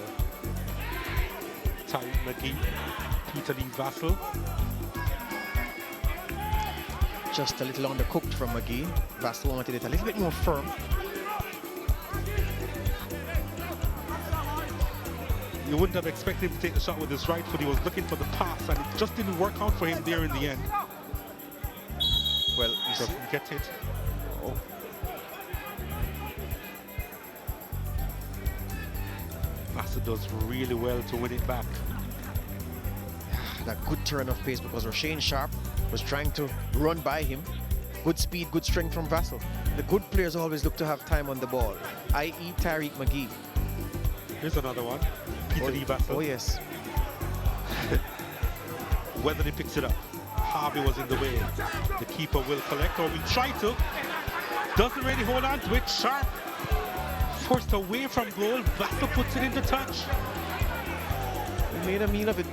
Tariq McGee, Peter Lee Vassell. Just a little undercooked from McGee. Vassell wanted it a little bit more firm. You wouldn't have expected him to take the shot with his right foot. He was looking for the pass and it just didn't work out for him there in the end. Well, he doesn't get it. Oh. Vassell does really well to win it back. That good turn of pace because Roshane Sharp was trying to run by him. Good speed, good strength from Vassell. The good players always look to have time on the ball, i.e. Tariq McGee. Here's another one. Peter Lee Vassell. Oh, yes. Weatherly picks it up. Harvey was in the way. The keeper will collect, or will try to. Doesn't really hold on to it. Sharp forced away from goal. Vassell puts it into touch. He made a meal of it.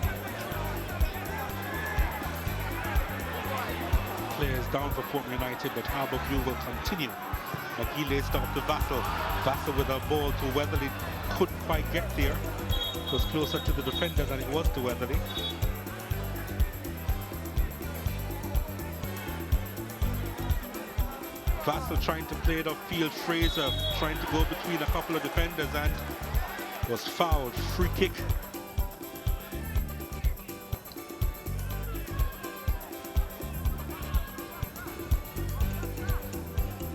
Players down for Portland United, but Harbourview will continue. McGee lays off to Vassell. Vassell with a ball to Weatherly. Couldn't quite get there. It was closer to the defender than it was to Weatherly. Vassell trying to play it upfield. Fraser trying to go between a couple of defenders and was fouled. Free kick.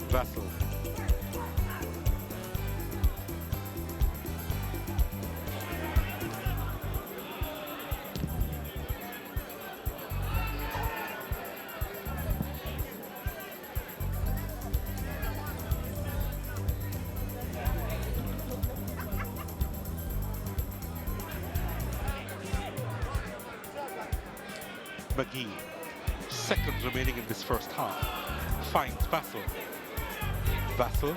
Vassell. McGee, seconds remaining in this first half, finds Vassell. Vassell.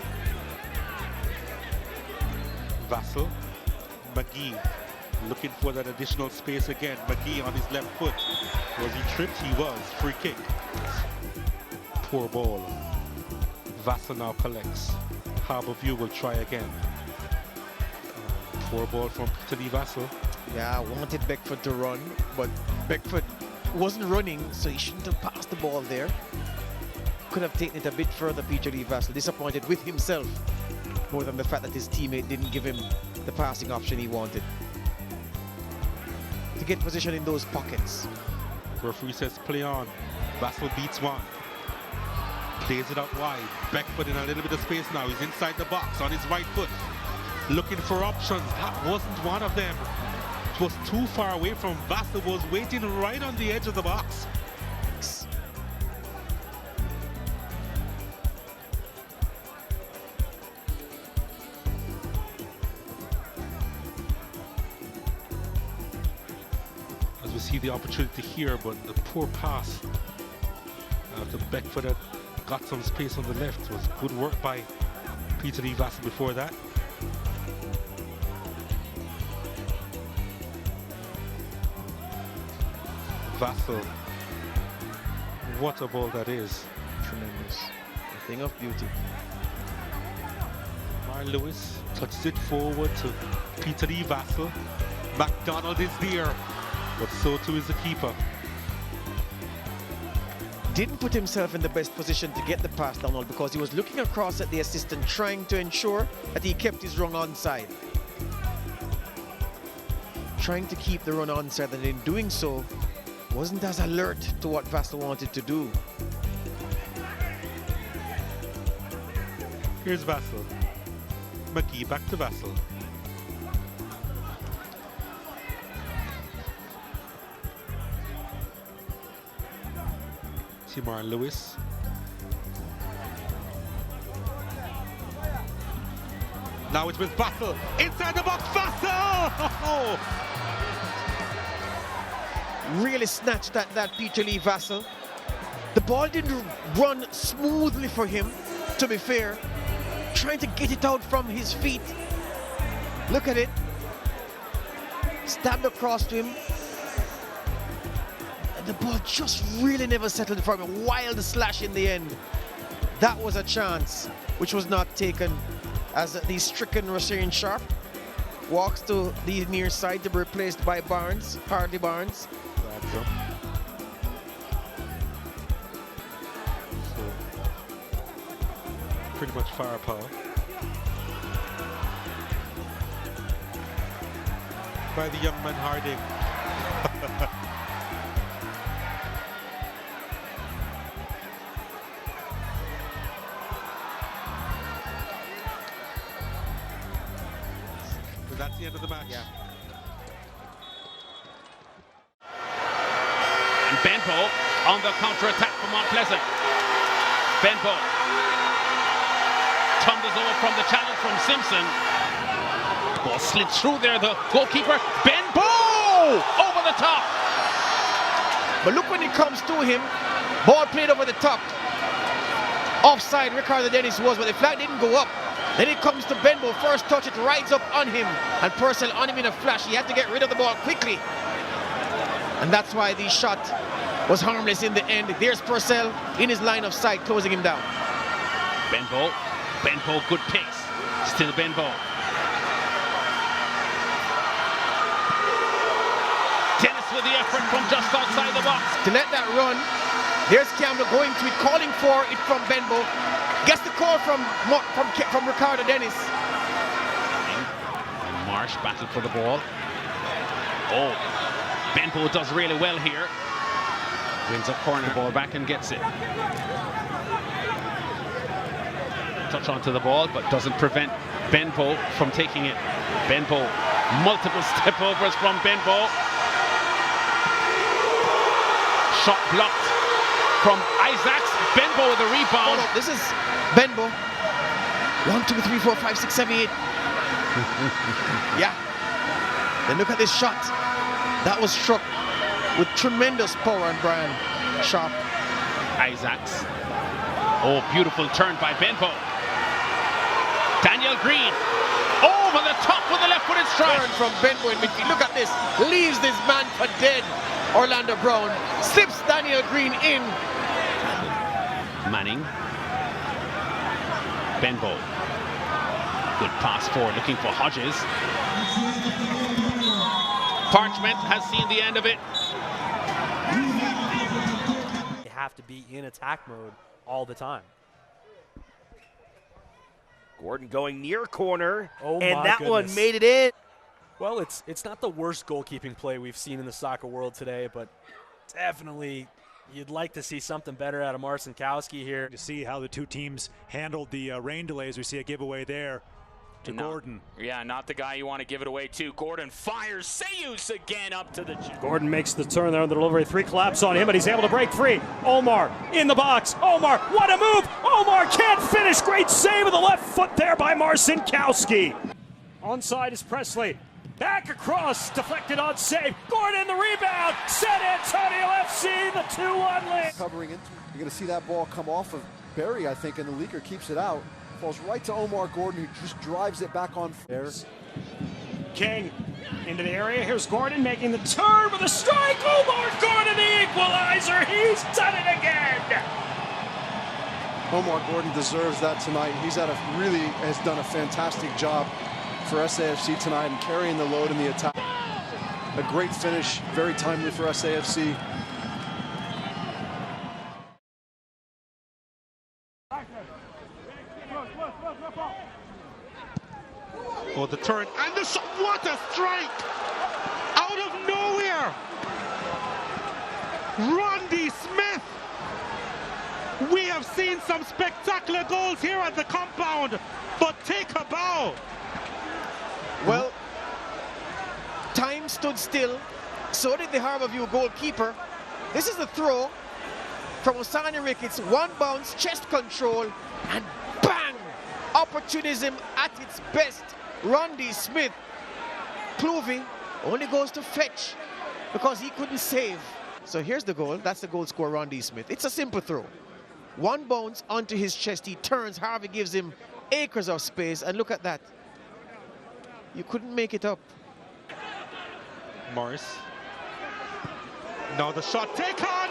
Vassell. McGee looking for that additional space again. McGee on his left foot. Was he tripped? He was. Free kick. Poor ball. Vassell now collects. Harbourview will try again. Poor ball from Peter Lee Vassell. Yeah, I wanted Beckford to run, but Beckford wasn't running, so he shouldn't have passed the ball there. Could have taken it a bit further, Peter Lee Vassell. Disappointed with himself. more than the fact that his teammate didn't give him the passing option he wanted. To get position in those pockets. Referee says play on. Vassal beats one. Plays it out wide. Beckford in a little bit of space now. He's inside the box on his right foot. Looking for options. That wasn't one of them. It was too far away from Vassal. Was waiting right on the edge of the box. As we see the opportunity here, but the poor pass to Beckford that got some space on the left. It was good work by Peter Lee Vassal before that. Vassal, what a ball that is. Tremendous. A thing of beauty. Marlon Lewis touches it forward to Peter Lee Vassal. McDonald is there, but so too is the keeper. Didn't put himself in the best position to get the pass down because he was looking across at the assistant, trying to ensure that he kept his run onside. Trying to keep the run onside, and in doing so, wasn't as alert to what Vassal wanted to do. Here's Vassal. McGee back to Vassal. Timar Lewis. Now it's with Vassal. Inside the box, Vassal! Really snatched at that Peter Lee Vassal. The ball didn't run smoothly for him, to be fair. Trying to get it out from his feet. Look at it. Stabbed across to him. And the ball just really never settled for him. A wild slash in the end. That was a chance, which was not taken, as the stricken Rosarian Sharp walks to the near side to be replaced by Barnes, Hardy Barnes. So, pretty much firepower by the young man Harding. So that's the end of the match. Yeah. And Benbow on the counter-attack from Mount Pleasant. Benbow tumbles over from the challenge from Simpson. Ball slits through there, the goalkeeper. Benbow over the top. But look when it comes to him, ball played over the top. Offside, Ricardo Dennis was, but the flag didn't go up. Then it comes to Benbow, first touch, it rides up on him. And Purcell on him in a flash. He had to get rid of the ball quickly. And that's why the shot was harmless in the end. There's Purcell in his line of sight, closing him down. Benbow, good pace. Still Benbow. Dennis with the effort from just outside the box. To let that run, there's Campbell going to it, calling for it from Benbow. Gets the call from Ricardo Dennis. And Marsh battled for the ball. Oh, Benbow does really well here. Wins a corner ball back and gets it. Touch onto the ball, but doesn't prevent Benbow from taking it. Benbow, multiple step overs from Benbow. Shot blocked from Isaacs. Benbow with a rebound. Oh, no, this is Benbow. 1, 2, 3, 4, 5, 6, 7, 8. Yeah. Then look at this shot. That was struck with tremendous power on Brian Sharp. Isaacs. Oh, beautiful turn by Benbow. Daniel Green over the top with the left-footed strike. Turn from Benbow in midfield. Look at this. Leaves this man for dead. Orlando Brown slips Daniel Green in. Manning. Benbow. Good pass forward, looking for Hodges. Parchment has seen the end of it. They have to be in attack mode all the time. Gordon going near corner, oh and my that goodness. one made it in. Well, it's not the worst goalkeeping play we've seen in the soccer world today, but definitely you'd like to see something better out of Marcinkowski here. To see how the two teams handled the rain delays, we see a giveaway there to Gordon. Yeah, not the guy you want to give it away to. Gordon fires Sayus again up to the... Gordon makes the turn there on the delivery. 3 claps on him, but he's able to break free. Omar in the box. Omar, what a move! Omar can't finish. Great save with the left foot there by Marcinkowski. Onside is Presley. Back across, deflected on save. Gordon the rebound. San Antonio FC, the 2-1 lead. Covering into, you're going to see that ball come off of Berry, I think, and the leaker keeps it out. Falls right to Omar Gordon, who just drives it back on. King into the area. Here's Gordon making the turn with a strike. Omar Gordon, the equalizer. He's done it again. Omar Gordon deserves that tonight. He's has done a fantastic job for SAFC tonight and carrying the load in the attack. A great finish, very timely for SAFC. Oh, the turn and the shot. What a strike! Out of nowhere! Rondy Smith! We have seen some spectacular goals here at the compound, but take a bow. Well, time stood still. So did the Harborview goalkeeper. This is the throw from Osani Ricketts. One bounce, chest control, and bang! Opportunism at its best. Rondy Smith. Cloovey only goes to fetch because he couldn't save. So here's the goal. That's the goal scorer, Rondy Smith. It's a simple throw. One bounce onto his chest. He turns. Harvey gives him acres of space. And look at that. You couldn't make it up. Morris. Now the shot take on.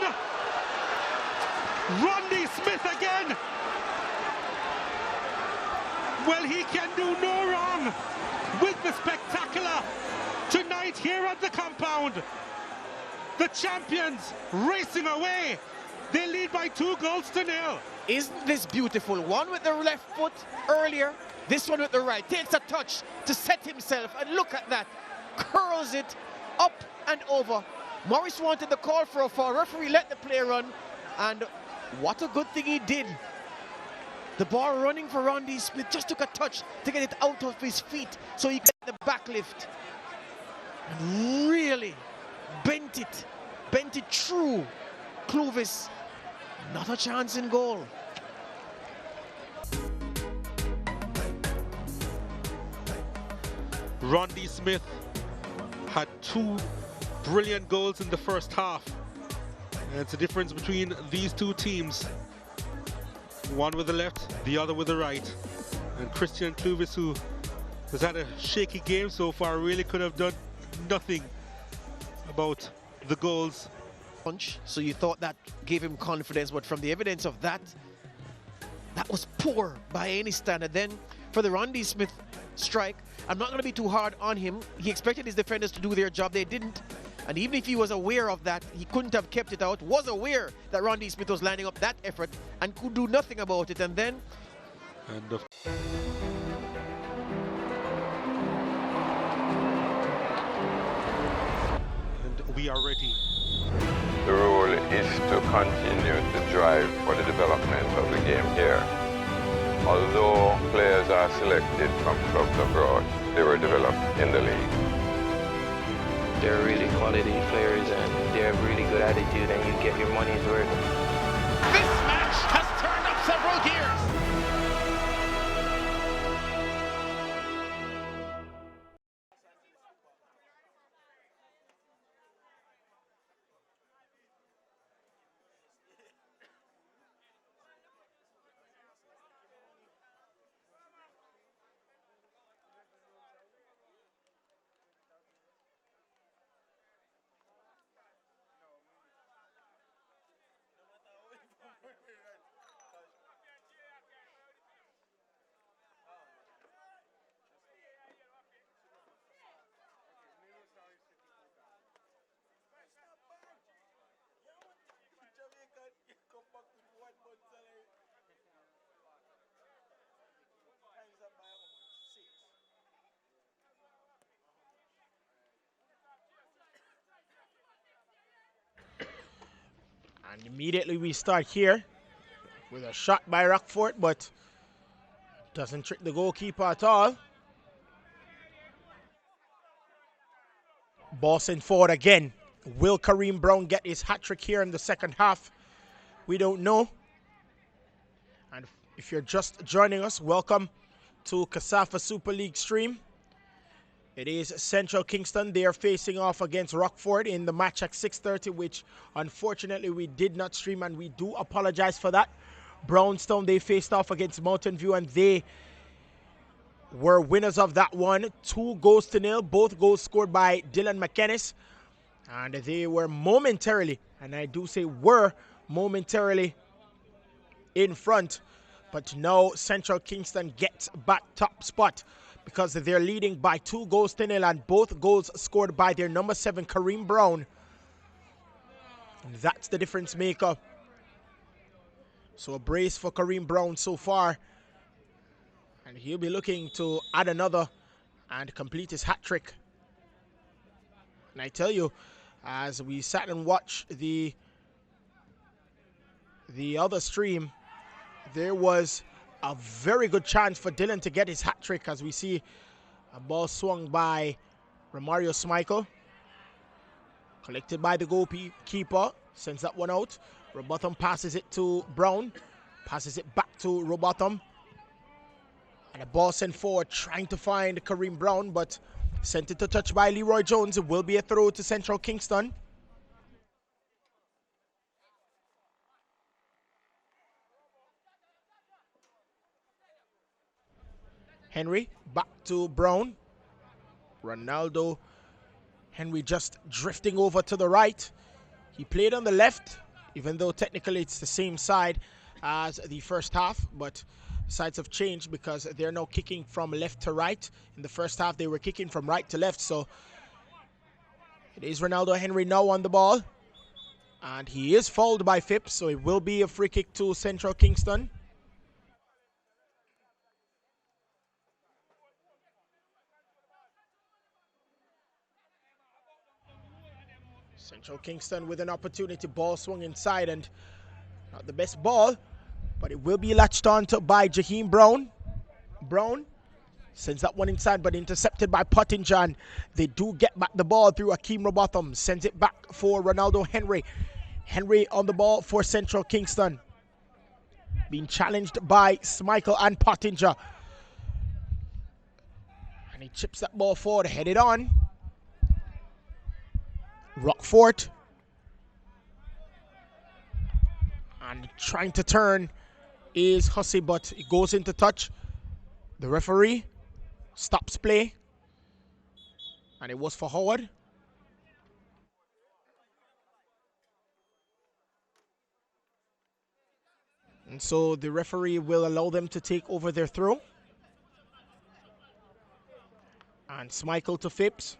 Rondy Smith again. Well, he can do no wrong with the spectacular tonight here at the compound. The champions racing away. They lead by 2-0. Isn't this beautiful? One with the left foot earlier, this one with the right. Takes a touch to set himself, and look at that. Curls it up and over. Morris wanted the call for a foul. Referee let the play run, and what a good thing he did. The ball running for Rondy Smith, just took a touch to get it out of his feet so he could get the back lift. And really bent it through Clovis. Not a chance in goal. Rondy Smith had 2 brilliant goals in the first half. And it's the difference between these two teams. One with the left, the other with the right. And Christian Clovis, who has had a shaky game so far, really could have done nothing about the goals. So you thought that gave him confidence, but from the evidence of that, that was poor by any standard. Then for the Rondy Smith strike, I'm not going to be too hard on him. He expected his defenders to do their job. They didn't. And even if he was aware of that, he couldn't have kept it out. Was aware that Rondy Smith was lining up that effort and could do nothing about it. And then... And we are ready. The role is to continue to drive for the development of the game here. Although players are selected from clubs abroad, they were developed in the league. They're really quality players and they have really good attitude, and you get your money's worth. This match has turned up several gears. And immediately we start here with a shot by Rockfort, but doesn't trick the goalkeeper at all. Ball sent forward again. Will Kareem Brown get his hat trick here in the second half? We don't know. And if you're just joining us, welcome to KSAFA Super League stream. It is Central Kingston. They are facing off against Rockfort in the match at 6:30, which unfortunately we did not stream, and we do apologize for that. Brownstown, they faced off against Mountain View, and they were winners of that one. 2-0. Both goals scored by Dylan McKennis. And they were momentarily, and I do say were momentarily, in front. But now Central Kingston gets back top spot because they're leading by 2-0, and both goals scored by their number 7, Kareem Brown. And that's the difference maker. So a brace for Kareem Brown so far. And he'll be looking to add another and complete his hat trick. And I tell you, as we sat and watched the other stream, there was a very good chance for Dylan to get his hat trick, as we see a ball swung by Romario Schmeichel. Collected by the goalkeeper, sends that one out. Robotham passes it to Brown, passes it back to Robotham. And the ball sent forward, trying to find Kareem Brown, but sent it to touch by Leroy Jones. It will be a throw to Central Kingston. Henry back to Brown. Ronaldo Henry just drifting over to the right. He played on the left, even though technically it's the same side as the first half, but sides have changed because they're now kicking from left to right. In the first half, they were kicking from right to left, so it is Ronaldo Henry now on the ball. And he is fouled by Phipps, so it will be a free kick to Central Kingston. Central Kingston with an opportunity. Ball swung inside, and not the best ball, but it will be latched on to by Jaheim Brown. Brown sends that one inside, but intercepted by Pottinger, and they do get back the ball through Akeem Robotham. Sends it back for Ronaldo Henry. Henry on the ball for Central Kingston. Being challenged by Schmeichel and Pottinger. And he chips that ball forward, headed on. Rockfort. And trying to turn is Hussey, but it goes into touch. The referee stops play. And it was for Howard. And so the referee will allow them to take over their throw. And Schmeichel to Phipps.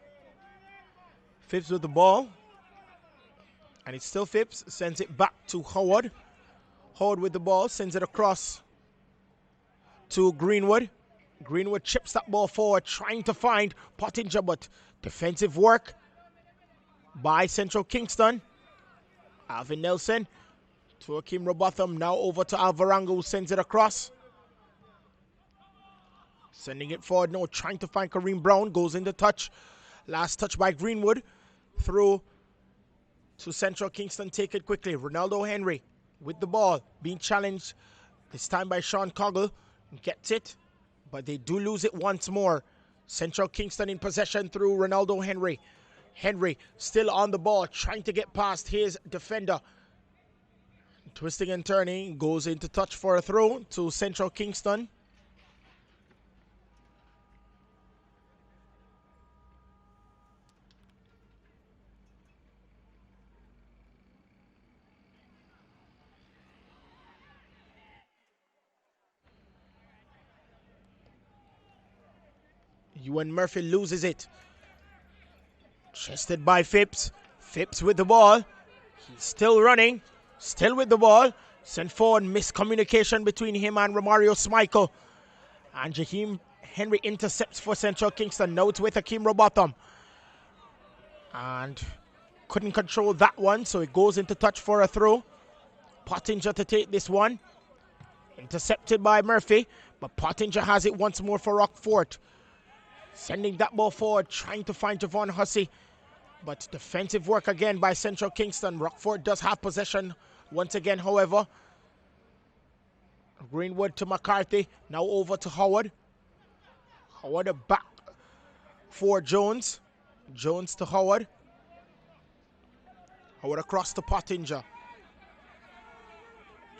Phipps with the ball. And it's still Phipps. Sends it back to Howard. Howard with the ball. Sends it across to Greenwood. Greenwood chips that ball forward, trying to find Pottinger, but defensive work by Central Kingston. Alvin Nelson to Akeem Robotham. Now over to Alvarango, who sends it across. Sending it forward now, trying to find Kareem Brown. Goes into touch. Last touch by Greenwood. Through to Central Kingston. Take it quickly. Ronaldo Henry with the ball. Being challenged this time by Sean Coggle. Gets it, but they do lose it once more. Central Kingston in possession through Ronaldo Henry. Henry still on the ball, trying to get past his defender. Twisting and turning. Goes into touch for a throw to Central Kingston. Ewan Murphy loses it. Chested by Phipps. Phipps with the ball. He's still running. Still with the ball. Sent forward. Miscommunication between him and Romario Schmeichel. And Jaheim Henry intercepts for Central Kingston. Now it's with Akeem Robotham. And couldn't control that one, so it goes into touch for a throw. Pottinger to take this one. Intercepted by Murphy, but Pottinger has it once more for Rockfort. Sending that ball forward, trying to find Javon Hussey. But defensive work again by Central Kingston. Rockfort does have possession once again, however. Greenwood to McCarthy, now over to Howard. Howard back for Jones. Jones to Howard. Howard across to Pottinger.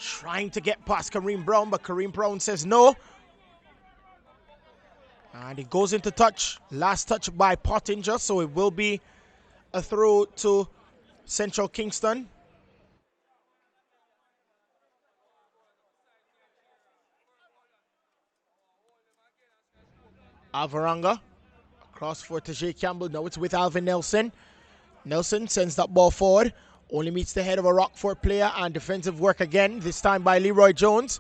Trying to get past Kareem Brown, but Kareem Brown says no. And it goes into touch. Last touch by Pottinger, so it will be a throw to Central Kingston. Avaranga across for Tajay Campbell. Now it's with Alvin Nelson. Nelson sends that ball forward. Only meets the head of a Rockfort player, and defensive work again, this time by Leroy Jones.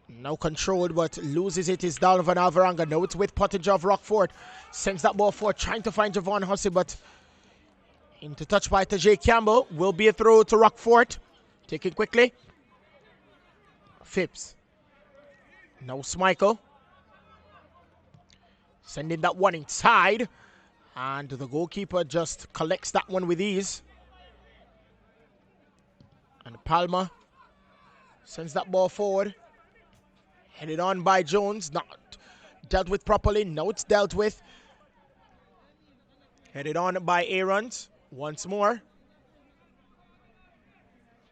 Now controlled, but loses it is Donovan Avaranga. Now it's with Pottinger of Rockfort. Sends that ball forward, trying to find Javon Hussey, but into touch by Tajay Campbell. Will be a throw to Rockfort. Take it quickly. Phipps. Now Smichael. Sending that one inside. And the goalkeeper just collects that one with ease. And Palmer sends that ball forward. Headed on by Jones. Not dealt with properly. Now it's dealt with. Headed on by Aarons. Once more.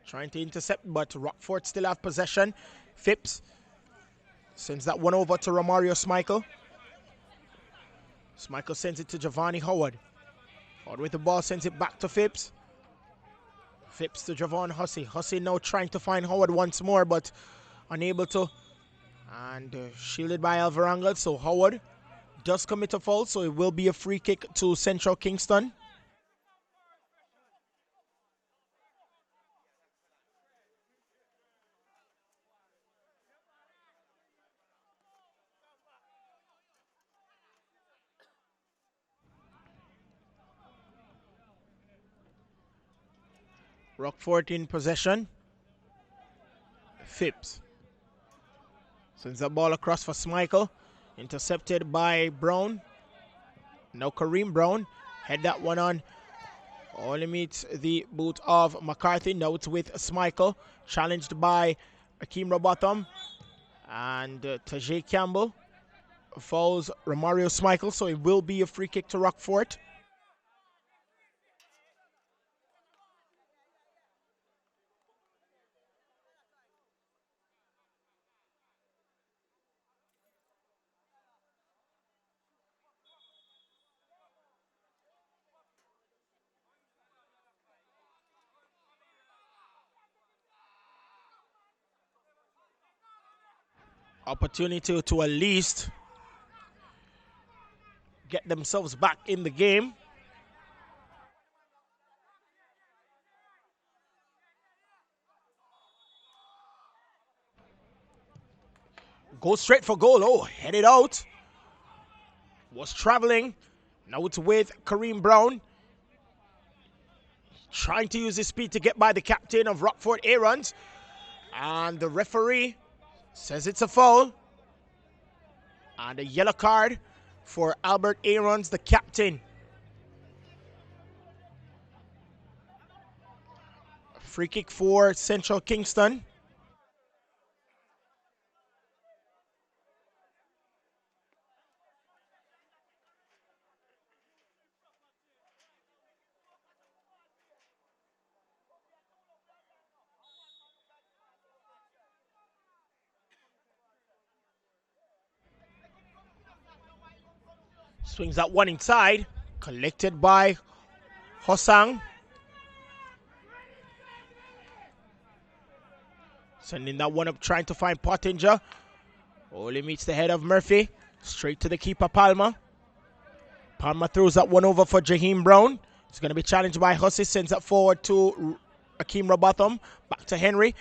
Trying to intercept, but Rockfort still have possession. Phipps sends that one over to Romario Smichael. Smichael sends it to Giovanni Howard. Howard with the ball, sends it back to Phipps. Phipps to Javon Hussey. Hussey now trying to find Howard once more, but unable to. And shielded by Alvaranga, so Howard does commit a foul, so it will be a free kick to Central Kingston. Rockfort in possession. Phipps sends the ball across for Smichael. Intercepted by Brown. Now Kareem Brown. Head that one on. Only meets the boot of McCarthy. Now it's with Smichael. Challenged by Akeem Robotham. And Tajay Campbell fouls Romario Smichael. So it will be a free kick to Rockfort. Opportunity to at least get themselves back in the game. Go straight for goal. Oh, headed out. Was traveling. Now it's with Kareem Brown. Trying to use his speed to get by the captain of Rockfort, Aarons. And the referee says it's a foul. And a yellow card for Albert Aarons, the captain. Free kick for Central Kingston. Swings that one inside. Collected by Hossang. Sending that one up, trying to find Pottinger. Only meets the head of Murphy. Straight to the keeper, Palmer. Palmer throws that one over for Jaheim Brown. It's going to be challenged by Hussey. Sends that forward to Akeem Robotham. Back to Henry.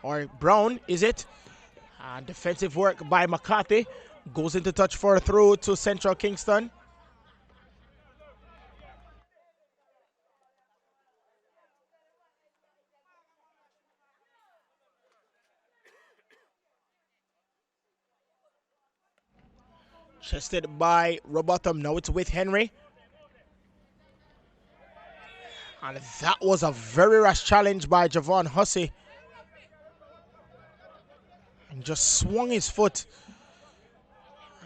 Or Brown, is it? And defensive work by McCarthy. Goes into touch for a throw to Central Kingston. Chested by Robotham. Now it's with Henry. And that was a very rash challenge by Javon Hussey. And just swung his foot.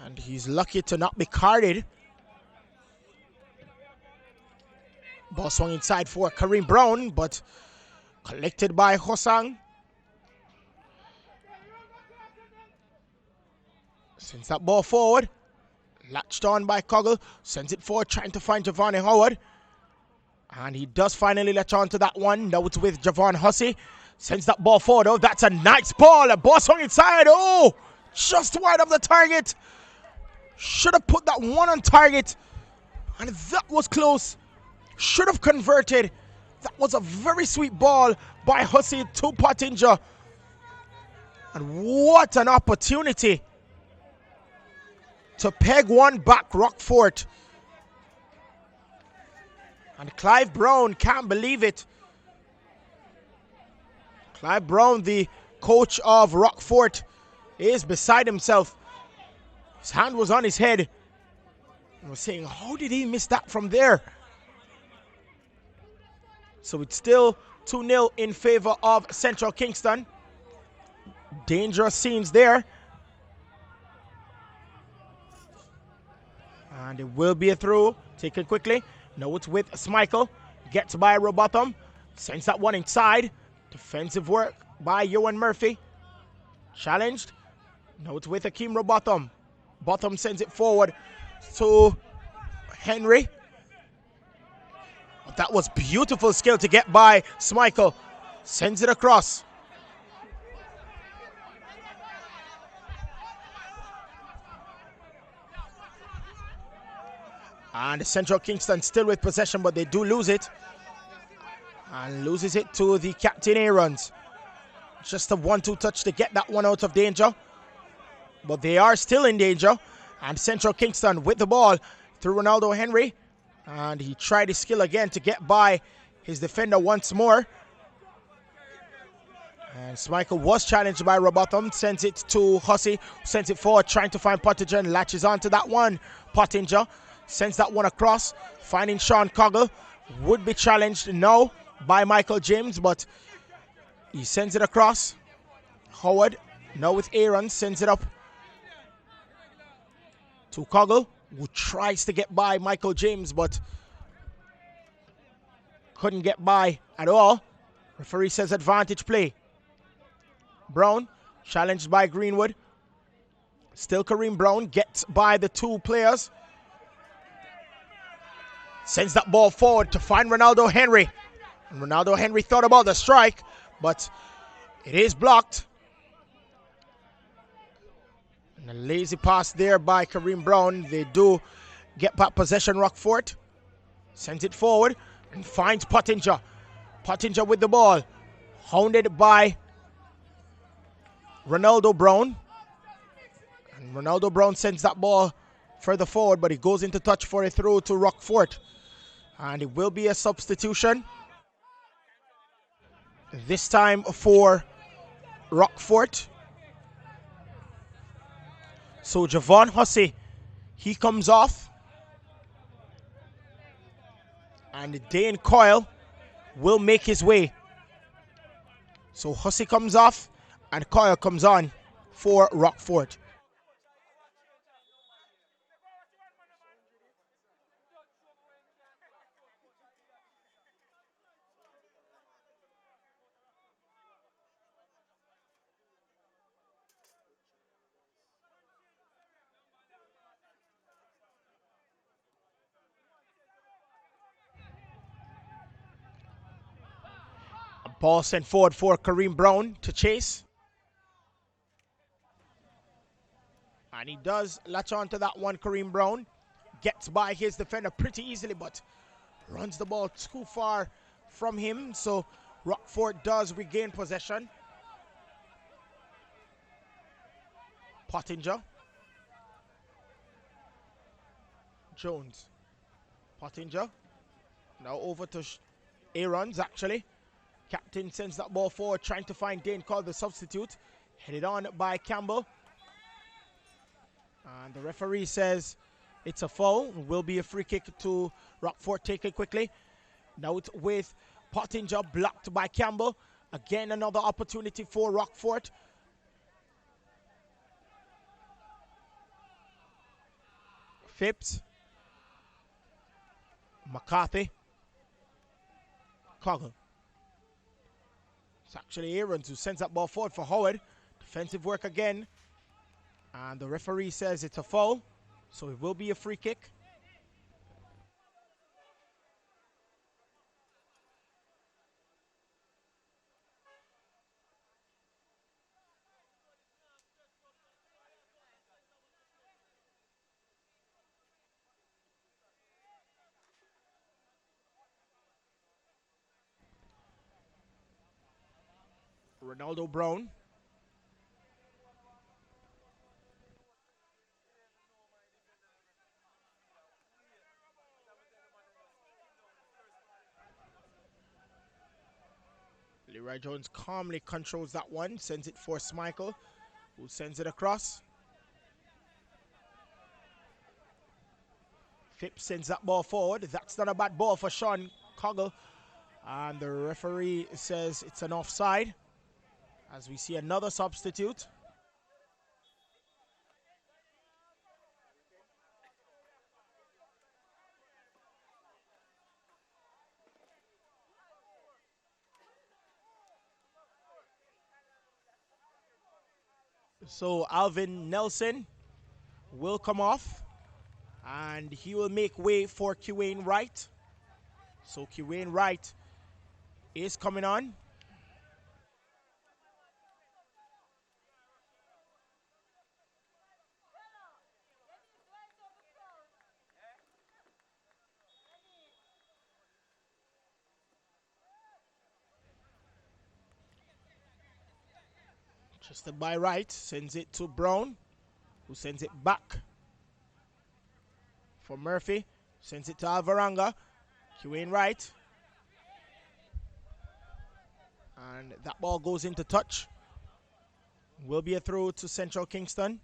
And he's lucky to not be carded. Ball swung inside for Kareem Brown, but collected by Hosang. Sends that ball forward. Latched on by Coggle. Sends it forward, trying to find Javon Howard. And he does finally latch on to that one. Now it's with Javon Hussey. Sends that ball forward. Oh, that's a nice ball. A ball swung inside. Oh, just wide of the target. Should have put that one on target. And that was close. Should have converted. That was a very sweet ball by Hussey to Pottinger. And what an opportunity to peg one back Rockfort. And Clive Brown can't believe it. Clive Brown, the coach of Rockfort, is beside himself. His hand was on his head. I was saying, how did he miss that from there? So it's still 2-0 in favor of Central Kingston. Dangerous scenes there. And it will be a through. Taken quickly. Now it's with Smichael. Gets by Robotham. Sends that one inside. Defensive work by Ewan Murphy. Challenged. Now it's with Akeem Robotham. Botham sends it forward to Henry. That was beautiful skill to get by Smichael. Sends it across. And Central Kingston still with possession, but they do lose it. And loses it to the captain Aarons. Just a 1-2 touch to get that one out of danger. But they are still in danger. And Central Kingston with the ball through Ronaldo Henry. And he tried his skill again to get by his defender once more. And Smichael was challenged by Robotham. Sends it to Hussey. Sends it forward, trying to find Pottinger and latches onto that one. Pottinger sends that one across. Finding Sean Coggle. Would be challenged now by Michael James, but he sends it across. Howard now with Aaron. Sends it up to Coggle, who tries to get by Michael James, but couldn't get by at all. Referee says advantage play. Brown, challenged by Greenwood. Still Kareem Brown, gets by the two players. Sends that ball forward to find Ronaldo Henry. And Ronaldo Henry thought about the strike, but it is blocked. And a lazy pass there by Kareem Brown. They do get back possession, Rockfort. Sends it forward and finds Pottinger. Pottinger with the ball. Hounded by Ronaldo Brown. And Ronaldo Brown sends that ball further forward, but he goes into touch for a throw to Rockfort. And it will be a substitution. This time for Rockfort. So Javon Hussey, he comes off. And Dane Coyle will make his way. So Hussey comes off and Coyle comes on for Rockfort. Ball sent forward for Kareem Brown to chase. And he does latch on to that one, Kareem Brown. Gets by his defender pretty easily, but runs the ball too far from him. So Rockfort does regain possession. Pottinger. Jones. Pottinger. Now over to Aarons, actually. Captain sends that ball forward, trying to find Dane Coyle, the substitute. Headed on by Campbell. And the referee says it's a foul. Will be a free kick to Rockfort. Take it quickly. Now it's with Pottinger, blocked by Campbell. Again, another opportunity for Rockfort. Phipps. McCarthy. Coggle. It's actually Aarons who sends that ball forward for Howard. Defensive work again. And the referee says it's a foul. So it will be a free kick. Ronaldo Brown. Leroy Jones calmly controls that one, sends it for Schmeichel, who sends it across. Phipps sends that ball forward. That's not a bad ball for Sean Coggle. And the referee says it's an offside, as we see another substitute. So Alvin Nelson will come off, and he will make way for Kiwain Wright. So Kiwain Wright is coming on. Trusted by Wright, sends it to Brown, who sends it back for Murphy, sends it to Alvaranga. Kiwain Wright. And that ball goes into touch. Will be a throw to Central Kingston.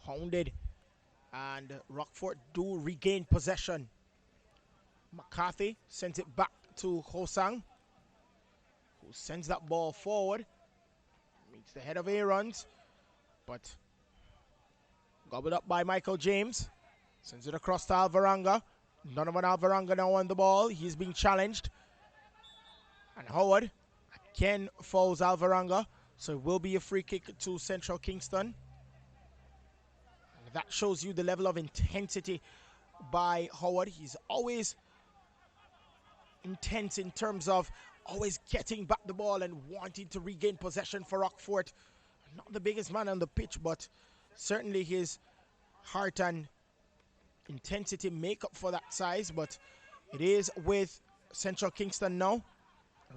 Hounded. And Rockfort do regain possession. McCarthy sends it back to Hosang, who sends that ball forward. Meets the head of Aarons, but gobbled up by Michael James. Sends it across to Alvaranga. Donovan Alvaranga now on the ball. He's being challenged. And Howard again fouls Alvaranga. So it will be a free kick to Central Kingston. And that shows you the level of intensity by Howard. He's always intense in terms of always getting back the ball and wanting to regain possession for Rockfort. Not the biggest man on the pitch, but certainly his heart and intensity make up for that size. But it is with Central Kingston now.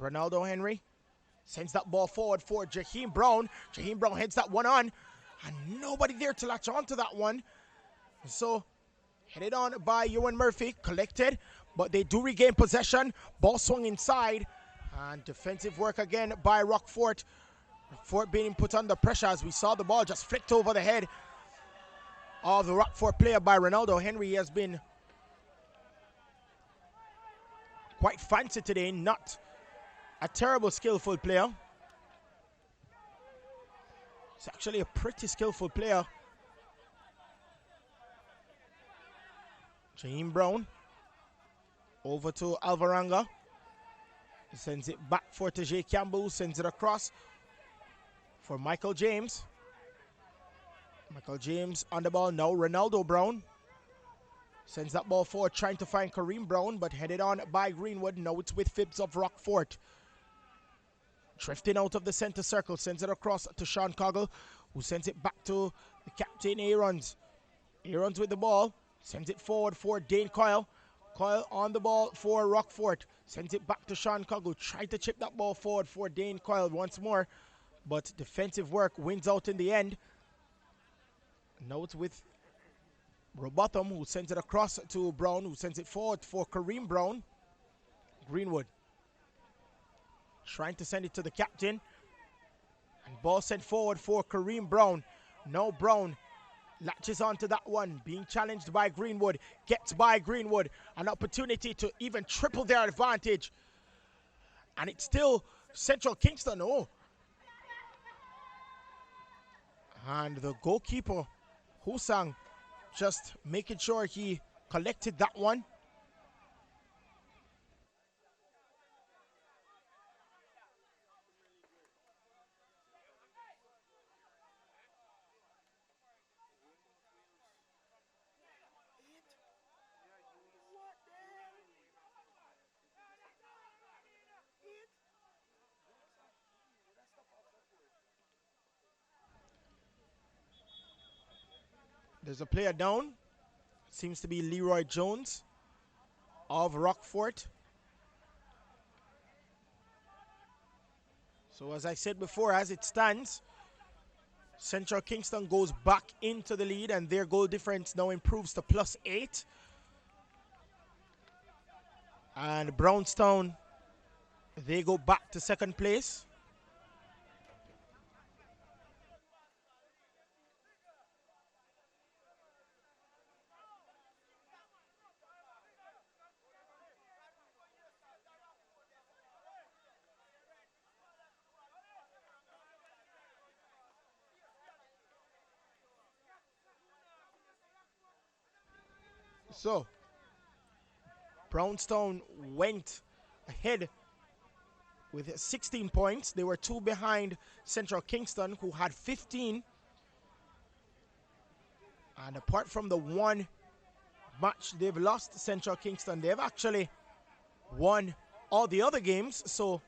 Ronaldo Henry sends that ball forward for Jaheim Brown. Jaheim Brown heads that one on, and nobody there to latch on to that one. So headed on by Ewan Murphy, collected, but they do regain possession. Ball swung inside, and defensive work again by Rockfort. Rockfort being put under pressure as we saw the ball just flicked over the head of the Rockfort player by Ronaldo Henry. He has been quite fancy today, not a terrible skillful player. He's actually a pretty skillful player. Jaheim Brown over to Alvaranga. He sends it back for Tajay Campbell, sends it across for Michael James. Michael James on the ball now. Ronaldo Brown sends that ball forward, trying to find Kareem Brown, but headed on by Greenwood. Now it's with Phipps of Rockfort. Drifting out of the center circle, sends it across to Sean Coggle, who sends it back to the captain Aarons. Aarons with the ball, sends it forward for Dane Coyle. Coyle on the ball for Rockfort, sends it back to Sean Coggle. Tried to chip that ball forward for Dane Coyle once more, but defensive work wins out in the end. Now it's with Robotham, who sends it across to Brown, who sends it forward for Kareem Brown. Greenwood trying to send it to the captain. And ball sent forward for Kareem Brown. Now Brown latches onto that one, being challenged by Greenwood. Gets by Greenwood. An opportunity to even triple their advantage. And it's still Central Kingston. Oh. And the goalkeeper, Husang, just making sure he collected that one. There's a player down. Seems to be Leroy Jones of Rockfort. So as I said before, as it stands, Central Kingston goes back into the lead and their goal difference now improves to +8. And Brownstown, they go back to second place. So, Brownstown went ahead with 16 points. They were 2 behind Central Kingston, who had 15. And apart from the one match they've lost, Central Kingston, they've actually won all the other games. So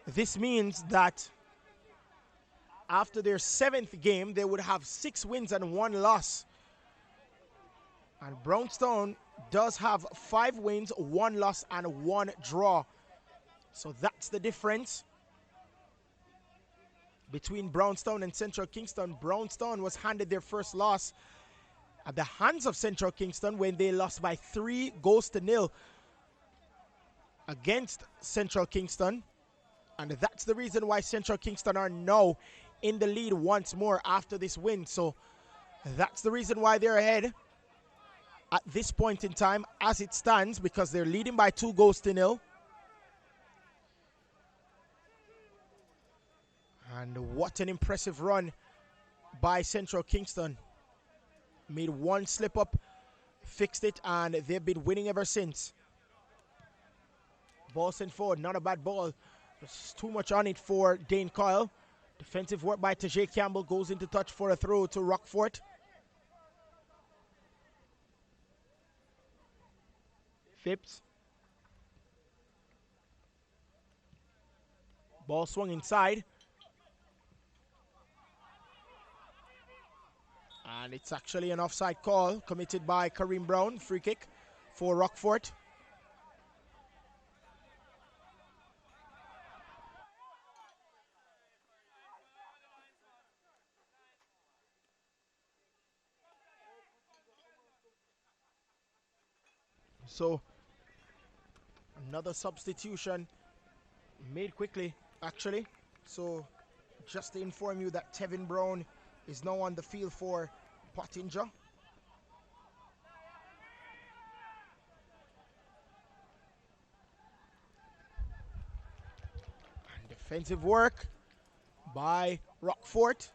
this means that after their 7th game, they would have 6 wins and 1 loss. And Brownstown does have 5 wins, 1 loss, and 1 draw. So that's the difference between Brownstown and Central Kingston. Brownstown was handed their first loss at the hands of Central Kingston when they lost by 3-0 against Central Kingston. And that's the reason why Central Kingston are now in the lead once more after this win. So that's the reason why they're ahead at this point in time as it stands, because they're leading by 2-0. And what an impressive run by Central Kingston. Made one slip up, fixed it, and they've been winning ever since. Ball sent forward, not a bad ball. There's too much on it for Dane Coyle. Defensive work by Tajay Campbell, goes into touch for a throw to Rockfort. Phipps. Ball swung inside. And it's actually an offside call committed by Kareem Brown. Free kick for Rockfort. So another substitution made quickly, actually. So just to inform you that Tevin Brown is now on the field for Pottinger. And defensive work by Rockfort.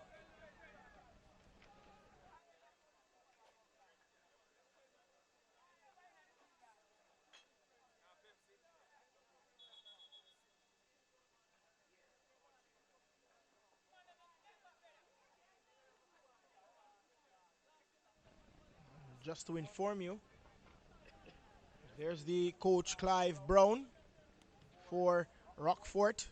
Just to inform you, there's the coach Clive Brown for Rockfort.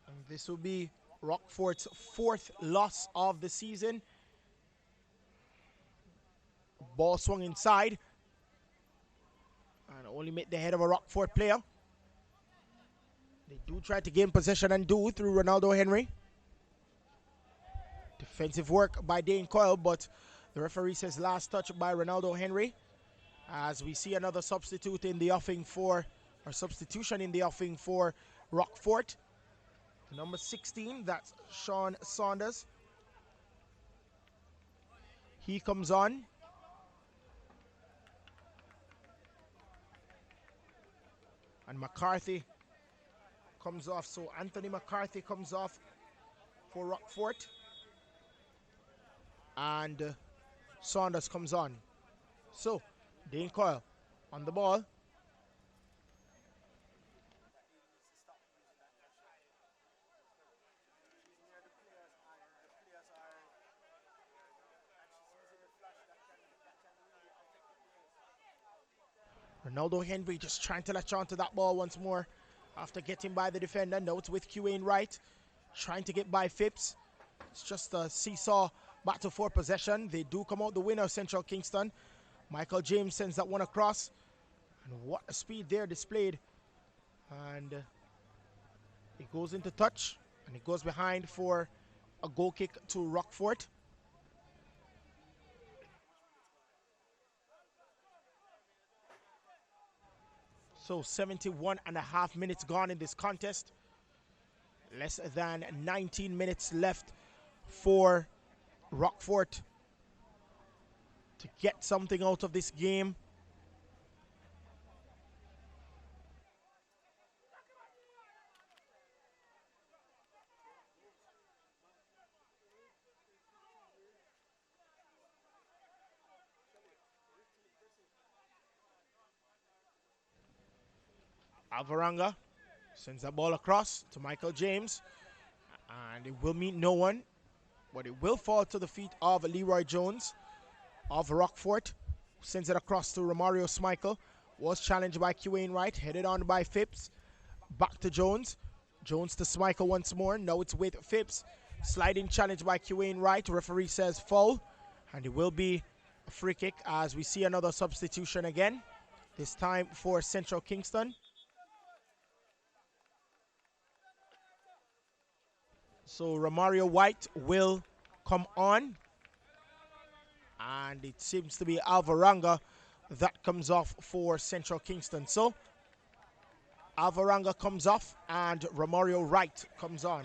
And this will be Rockfort's 4th loss of the season. Ball swung inside and only met the head of a Rockfort player. They do try to gain possession and do through Ronaldo Henry. Defensive work by Dane Coyle, but the referee says last touch by Ronaldo Henry. As we see another substitution in the offing for Rockfort. Number 16, that's Sean Saunders. He comes on. And McCarthy comes off. So Anthony McCarthy comes off for Rockfort. And Saunders comes on. So Dane Coyle on the ball. Ronaldo Henry just trying to latch onto that ball once more after getting by the defender. Now it's with QA Wright trying to get by Phipps. It's just a seesaw battle for possession. They do come out the winner, Central Kingston. Michael James sends that one across. And what a speed there displayed. And it goes into touch. And it goes behind for a goal kick to Rockfort. So 71.5 minutes gone in this contest. Less than 19 minutes left for Rockfort to get something out of this game. Alvaranga sends that ball across to Michael James, and it will meet no one, but it will fall to the feet of Leroy Jones of Rockfort. Sends it across to Romario Schmeichel. Was challenged by QA Wright, headed on by Phipps. Back to Jones. Jones to Schmeichel once more. Now it's with Phipps. Sliding challenge by QA Wright. Referee says foul, and it will be a free kick as we see another substitution again, this time for Central Kingston. So Romario White will come on. And it seems to be Alvaranga that comes off for Central Kingston. So Alvaranga comes off and Romario White comes on.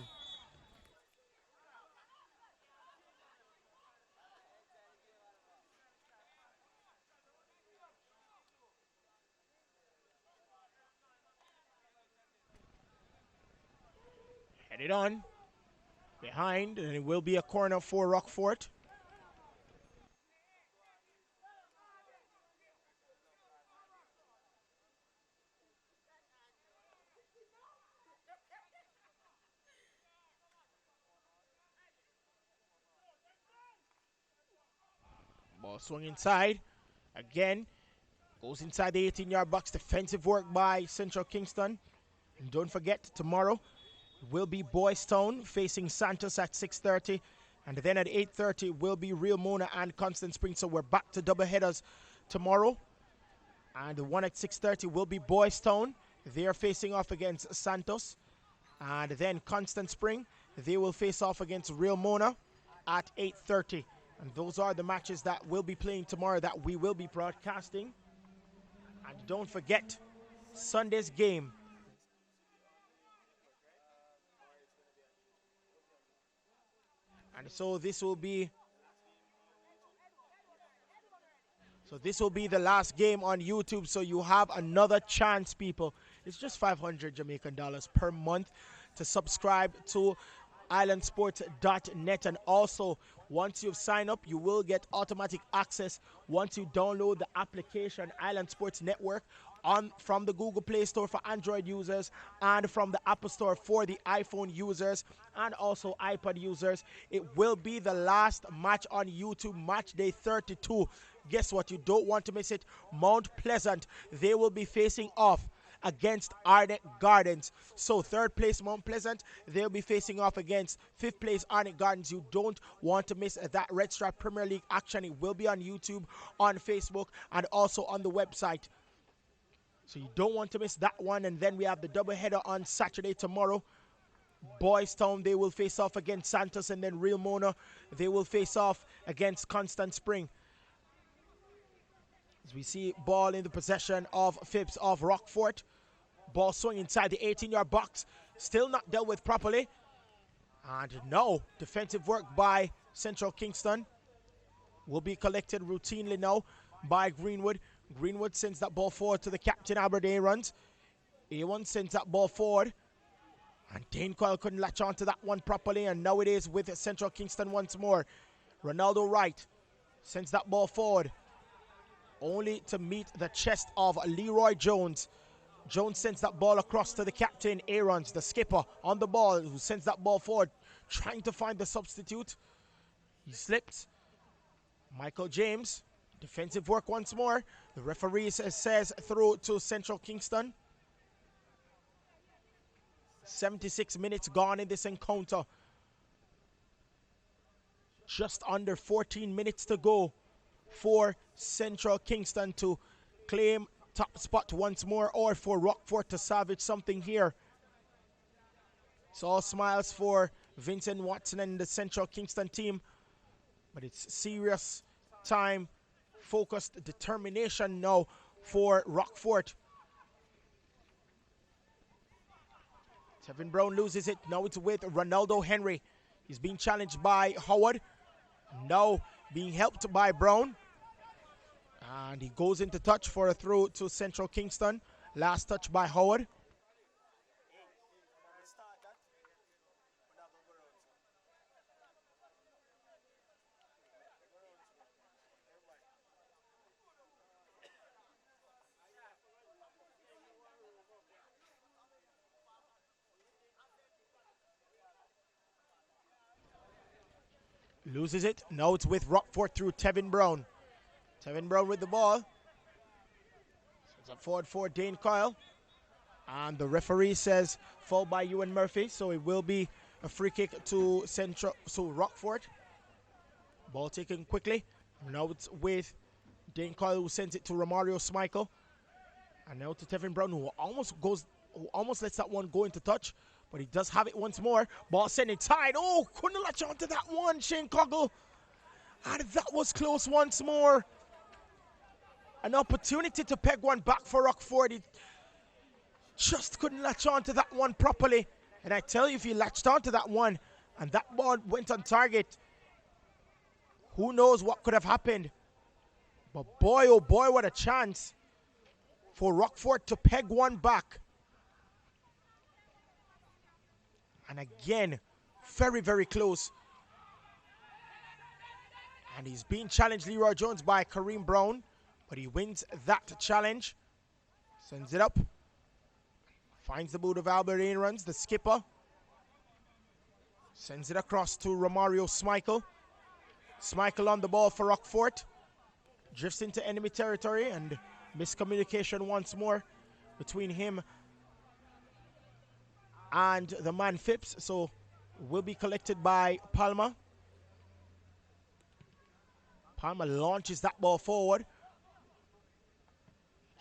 Headed on. Behind, and it will be a corner for Rockfort. Ball swung inside. Again, goes inside the 18-yard box. Defensive work by Central Kingston. And don't forget, tomorrow will be Boys Town facing Santos at 6:30, and then at 8:30 will be Real Mona and Constant Spring. So we're back to double headers tomorrow, and the one at 6:30 will be Boys Town. They are facing off against Santos, and then Constant Spring, they will face off against Real Mona at 8:30. And those are the matches that will be playing tomorrow that we will be broadcasting. And don't forget, Sunday's game. And so this will be the last game on YouTube. So you have another chance, people. It's just 500 Jamaican dollars per month to subscribe to islandsports.net. And also, once you've signed up, you will get automatic access once you download the application Island Sports Network from the Google Play Store for Android users and from the Apple Store for the iPhone users and also iPad users. It will be the last match on YouTube, match day 32. Guess what? You don't want to miss it. Mount Pleasant, they will be facing off against Arnett Gardens. So third place Mount Pleasant, they'll be facing off against fifth place Arnett Gardens. You don't want to miss that Red Stripe Premier League action. It will be on YouTube, on Facebook, and also on the website. So you don't want to miss that one. And then we have the doubleheader on Saturday tomorrow. Boys Town, they will face off against Santos, and then Real Mona, they will face off against Constant Spring. As we see ball in the possession of Phipps of Rockfort. Ball swung inside the 18-yard box, still not dealt with properly. And no, defensive work by Central Kingston will be collected routinely now by Greenwood. Greenwood sends that ball forward to the captain, Albert Aarons. A1 sends that ball forward. And Dane Coyle couldn't latch onto that one properly, and now it is with Central Kingston once more. Ronaldo Wright sends that ball forward, only to meet the chest of Leroy Jones. Jones sends that ball across to the captain, Aarons, the skipper, on the ball, who sends that ball forward, trying to find the substitute. He slipped. Michael James, defensive work once more. The referee says through to Central Kingston. 76 minutes gone in this encounter. Just under 14 minutes to go for Central Kingston to claim top spot once more, or for Rockfort to salvage something here. It's all smiles for Vincent Watson and the Central Kingston team, but it's serious time, focused determination now for Rockfort. Tevin Brown loses it. Now it's with Ronaldo Henry. He's being challenged by Howard. Now being helped by Brown. And he goes into touch for a throw to Central Kingston. Last touch by Howard. Loses it. Now it's with Rockfort through Tevin Brown. Tevin Brown with the ball. Sends it forward for Dane Coyle. And the referee says foul by Ewan Murphy. So it will be a free kick to Rockfort. Ball taken quickly. Now it's with Dane Coyle, who sends it to Romario Schmeichel. And now to Tevin Brown, who almost lets that one go into touch. But he does have it once more. Ball sent inside. Oh, couldn't latch onto that one, Shane Coggle. And that was close once more. An opportunity to peg one back for Rockfort. He just couldn't latch onto that one properly. And I tell you, if he latched onto that one and that ball went on target, who knows what could have happened. But boy, oh boy, what a chance for Rockfort to peg one back. And again, very, very close. And he's being challenged, Leroy Jones, by Kareem Brown. But he wins that challenge. Sends it up. Finds the boot of Albert Aarons, the skipper. Sends it across to Romario Schmeichel. Schmeichel on the ball for Rockfort. Drifts into enemy territory, and miscommunication once more between him and the man Phipps, so will be collected by Palmer. Palmer launches that ball forward.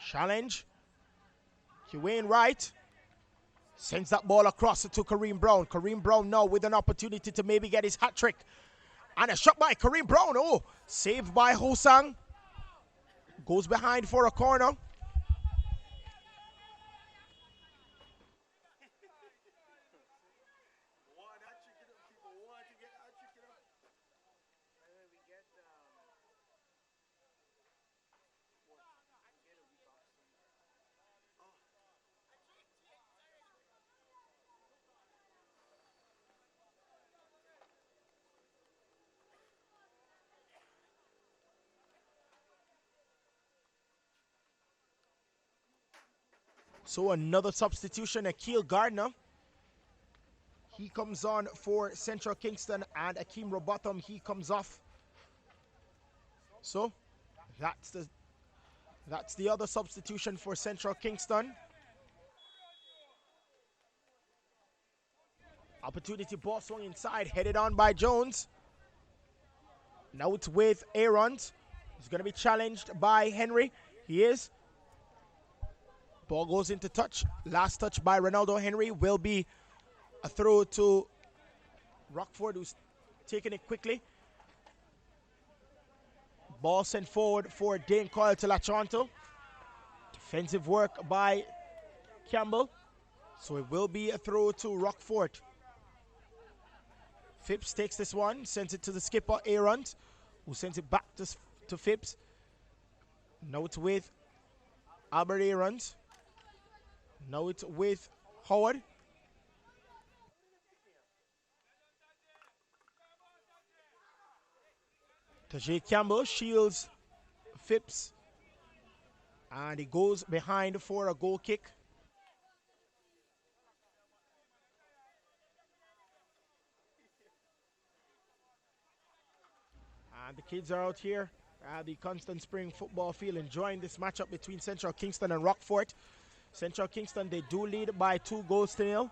Challenge. Wayne Wright sends that ball across to Kareem Brown. Kareem Brown now with an opportunity to maybe get his hat trick. And a shot by Kareem Brown. Oh, saved by Hosang. Goes behind for a corner. So another substitution, Akil Gardner. He comes on for Central Kingston, and Akeem Robotham, he comes off. So that's the other substitution for Central Kingston. Opportunity ball swung inside, headed on by Jones. Now it's with Aarons. He's going to be challenged by Henry. He is. Ball goes into touch. Last touch by Ronaldo Henry will be a throw to Rockfort, who's taking it quickly. Ball sent forward for Dane Coyle to latch onto. Defensive work by Campbell. So it will be a throw to Rockfort. Phipps takes this one, sends it to the skipper, Aarons, who sends it back to Phipps. Now it's with Albert Aarons. Now it's with Howard. Tajay Campbell shields Phipps. And he goes behind for a goal kick. And the kids are out here at the Constant Spring football field enjoying this matchup between Central Kingston and Rockfort. Central Kingston, they do lead by 2-0.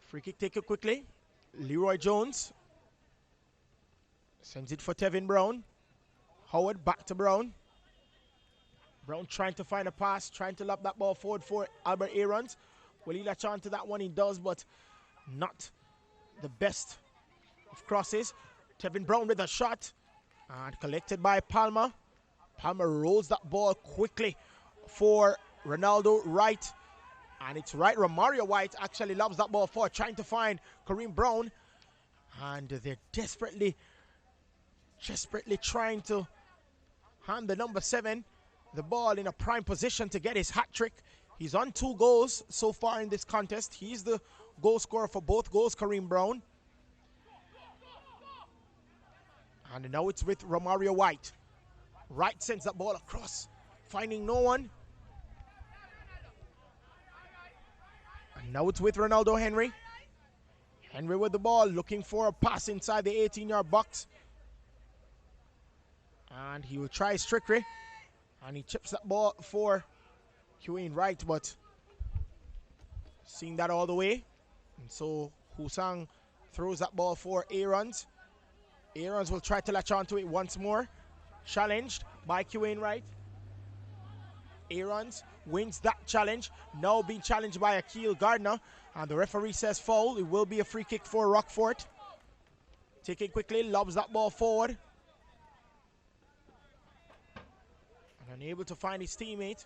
Free kick taken quickly. Leroy Jones sends it for Tevin Brown. Howard back to Brown. Brown trying to find a pass, trying to lob that ball forward for Albert Aarons. Will he latch on to that one? He does, but not the best of crosses. Tevin Brown with a shot and collected by Palmer. Palmer rolls that ball quickly for Ronaldo Wright. And it's right. Romario White actually lobs that ball forward, trying to find Kareem Brown. And they're desperately trying to hand the number 7 the ball in a prime position to get his hat trick. He's on 2 goals so far in this contest. He's the goal scorer for both goals, Kareem Brown. And now it's with Romario White. Wright sends that ball across, finding no one. And now it's with Ronaldo Henry. Henry with the ball, looking for a pass inside the 18-yard box. And he will try his trickery. And he chips that ball for Kiwain Wright, but seeing that all the way. And so Husang throws that ball for Aarons. Aarons will try to latch onto it once more. Challenged by Kiwain Wright. Aarons wins that challenge. Now being challenged by Akil Gardner. And the referee says foul. It will be a free kick for Rockfort. Take it quickly, lobs that ball forward. And unable to find his teammate.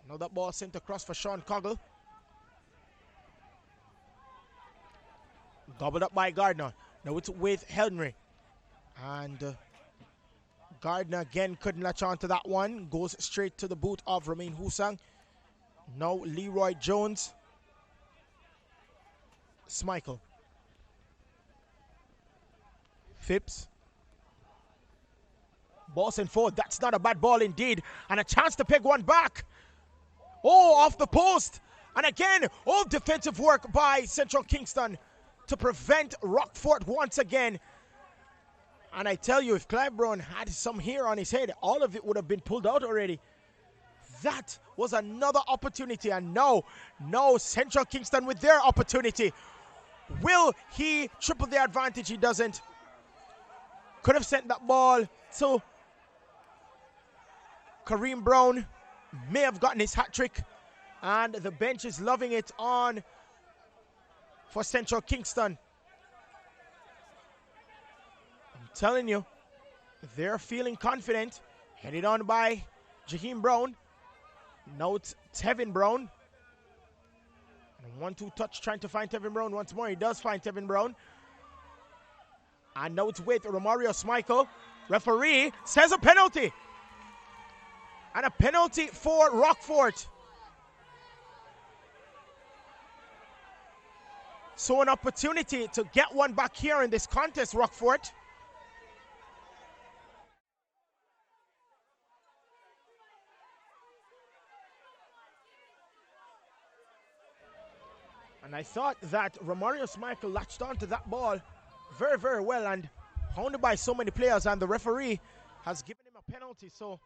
Now that ball sent across for Sean Coggle. Gobbled up by Gardner. Now it's with Henry. And Gardner again couldn't latch on to that one. Goes straight to the boot of Romain Husang. Now Leroy Jones. Smichael. Phipps. Ball sent forward. That's not a bad ball indeed. And a chance to peg one back. Oh, off the post. And again, all defensive work by Central Kingston to prevent Rockfort once again. And I tell you, if Clive Brown had some hair on his head, all of it would have been pulled out already. That was another opportunity. And now Central Kingston with their opportunity. Will he triple the advantage? He doesn't. Could have sent that ball to Kareem Brown. May have gotten his hat trick. And the bench is loving it on for Central Kingston. I'm telling you, they're feeling confident. Headed on by Jaheim Brown. Now it's Tevin Brown. And 1-2 touch trying to find Tevin Brown once more. He does find Tevin Brown. And now it's with Romario Smichael. Referee says a penalty. And a penalty for Rockfort. So an opportunity to get one back here in this contest, Rockfort. And I thought that Romario Smichael latched onto that ball very, very well and hounded by so many players, and the referee has given him a penalty. So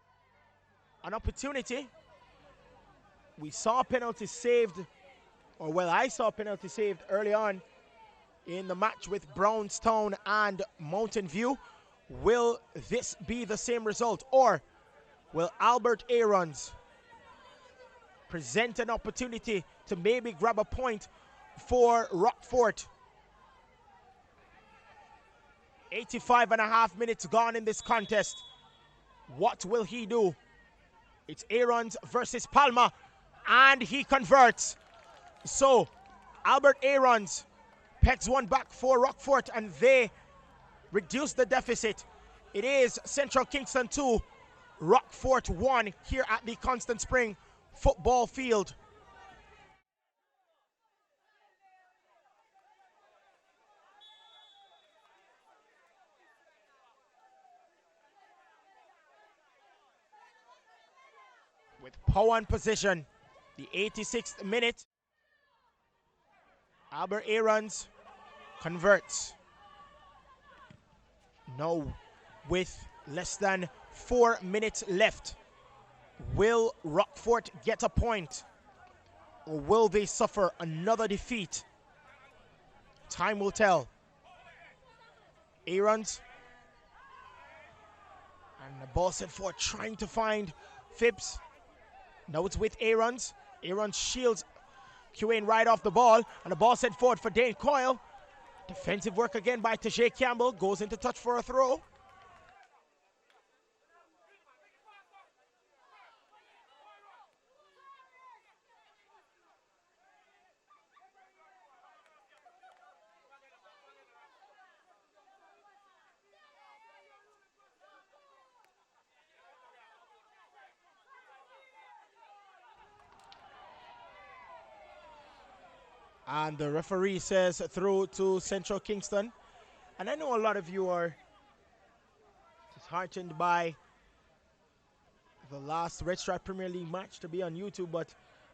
an opportunity. We saw a penalty saved, or well, I saw a penalty saved early on in the match with Brownstown and Mountain View. Will this be the same result, or will Albert Aarons present an opportunity to maybe grab a point for Rockfort? 85.5 minutes gone in this contest. What will he do? It's Aarons versus Palmer, and he converts. So Albert Aarons pegs one back for Rockfort, and they reduce the deficit. It is Central Kingston 2, Rockfort 1 here at the Constant Spring football field. With power and possession, the 86th minute, Albert Aarons converts. Now, with less than 4 minutes left, will Rockfort get a point, or will they suffer another defeat? Time will tell. Aarons, and the ball set forward, trying to find Phibbs. Now it's with Aarons. Aarons shields QN right off the ball, and the ball sent forward for Dane Coyle. Defensive work again by Tajay Campbell. Goes into touch for a throw. And the referee says through to Central Kingston. And I know a lot of you are disheartened by the last Red Stripe Premier League match to be on YouTube, but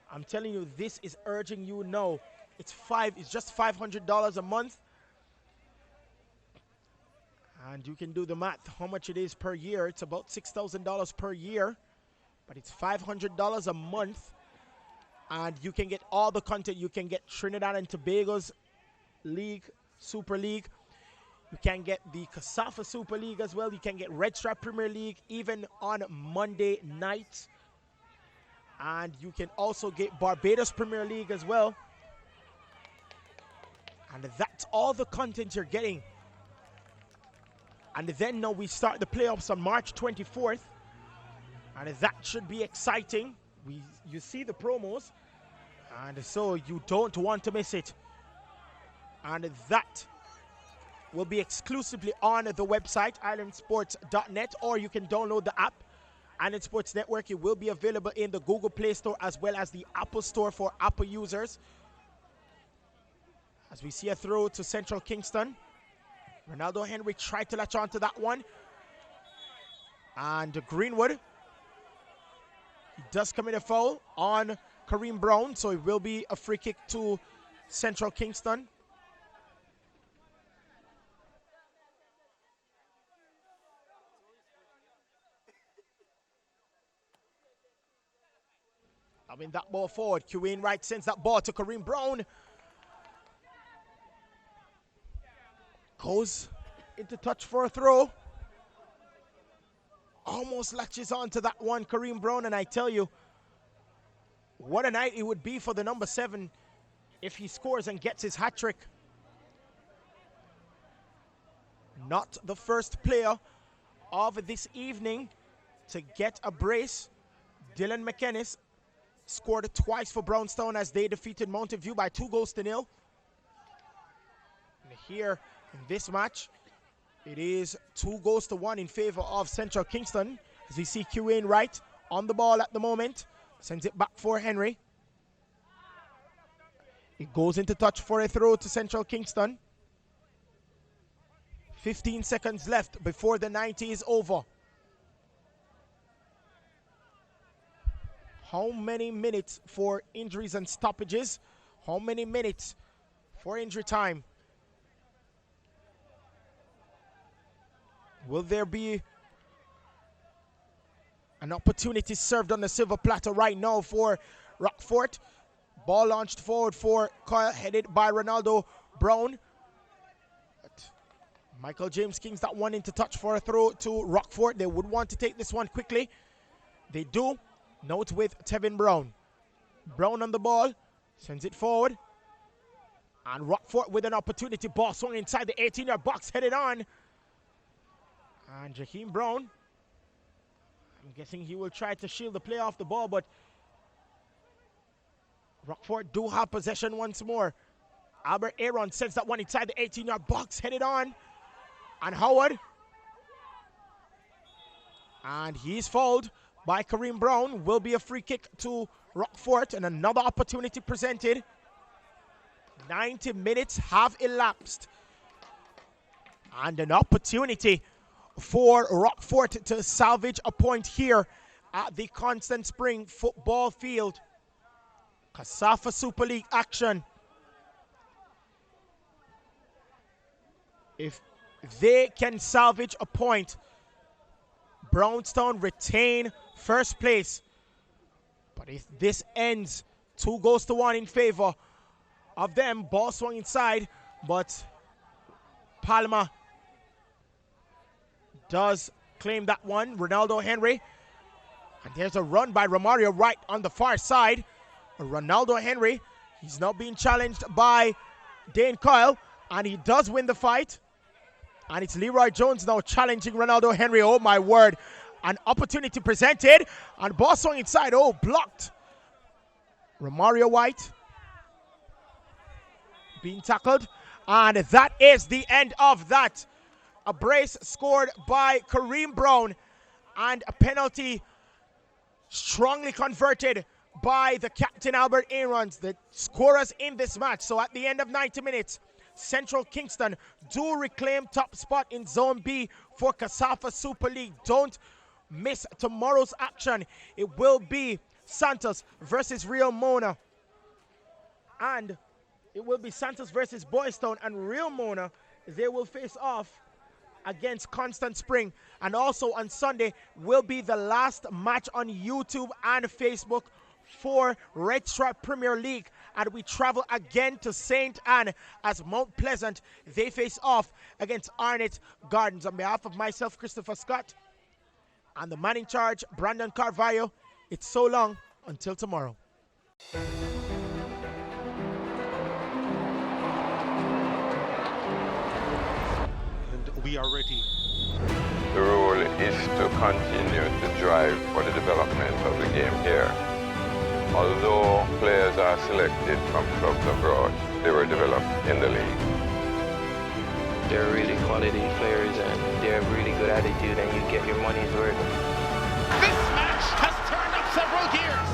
I'm telling you, this is urging you now. It's just $500 a month. And you can do the math, how much it is per year. It's about $6,000 per year, but it's $500 a month. And you can get all the content. You can get Trinidad and Tobago's League, Super League. You can get the KSAFA Super League as well. You can get Red Stripe Premier League even on Monday nights. And you can also get Barbados Premier League as well. And that's all the content you're getting. And then now we start the playoffs on March 24th. And that should be exciting. You see the promos, and so you don't want to miss it. And that will be exclusively on the website, islandsports.net, or you can download the app, Island Sports Network. It will be available in the Google Play Store as well as the Apple Store for Apple users. As we see a throw to Central Kingston. Ronaldo Henry tried to latch on to that one. And Greenwood, he does commit a foul on Kareem Brown, so it will be a free kick to Central Kingston. I mean, that ball forward. QN Wright sends that ball to Kareem Brown. Goes into touch for a throw. Almost latches on to that one, Kareem Brown, and I tell you, what a night it would be for the number 7 if he scores and gets his hat trick. Not the first player of this evening to get a brace. Dylan McKennis scored twice for Brownstown as they defeated Mountain View by 2-0. And here in this match, it is 2-1 in favor of Central Kingston. As we see QN Wright on the ball at the moment. Sends it back for Henry. It goes into touch for a throw to Central Kingston. 15 seconds left before the 90 is over. How many minutes for injuries and stoppages? How many minutes for injury time? Will there be an opportunity served on the silver platter right now for Rockfort? Ball launched forward for Kyle, headed by Ronaldo Brown. But Michael James Kings that one into touch for a throw to Rockfort. They would want to take this one quickly. They do. Now it's with Tevin Brown. Brown on the ball, sends it forward. And Rockfort with an opportunity. Ball swung inside the 18-yard box, headed on. And Jakeem Brown, I'm guessing he will try to shield the play off the ball, but Rockfort do have possession once more. Albert Aaron sends that one inside the 18-yard box, headed on. And Howard. And he's fouled by Kareem Brown. Will be a free kick to Rockfort, and another opportunity presented. 90 minutes have elapsed. And an opportunity for Rockfort to salvage a point here at the Constant Spring football field. KSAFA Super League action. If they can salvage a point, Brownstown retain first place. But if this ends 2-1 in favor of them, ball swung inside, but Palma does claim that one. Ronaldo Henry. And there's a run by Romario right on the far side. Ronaldo Henry, he's now being challenged by Dane Kyle, and he does win the fight. And it's Leroy Jones now challenging Ronaldo Henry. Oh my word. An opportunity presented, and ball swung inside. Oh, blocked. Romario White being tackled, and that is the end of that. A brace scored by Kareem Brown, and a penalty strongly converted by the captain Albert Aarons, the scorers in this match. So at the end of 90 minutes, Central Kingston do reclaim top spot in Zone B for KSAFA Super League. Don't miss tomorrow's action. It will be Santos versus Real Mona, and it will be Santos versus Boys Town, and Real Mona, they will face off against Constant Spring. And also on Sunday will be the last match on YouTube and Facebook for Red Stripe Premier League, and we travel again to St. Anne as Mount Pleasant, they face off against Arnett Gardens. On behalf of myself, Christopher Scott, and the man in charge, Brandon Carvalho, it's so long until tomorrow. And we are ready. The rule is to continue to drive for the development of the game here. Although players are selected from clubs abroad, they were developed in the league. They're really quality players and they have really good attitude, and you get your money's worth. This match has turned up several gears.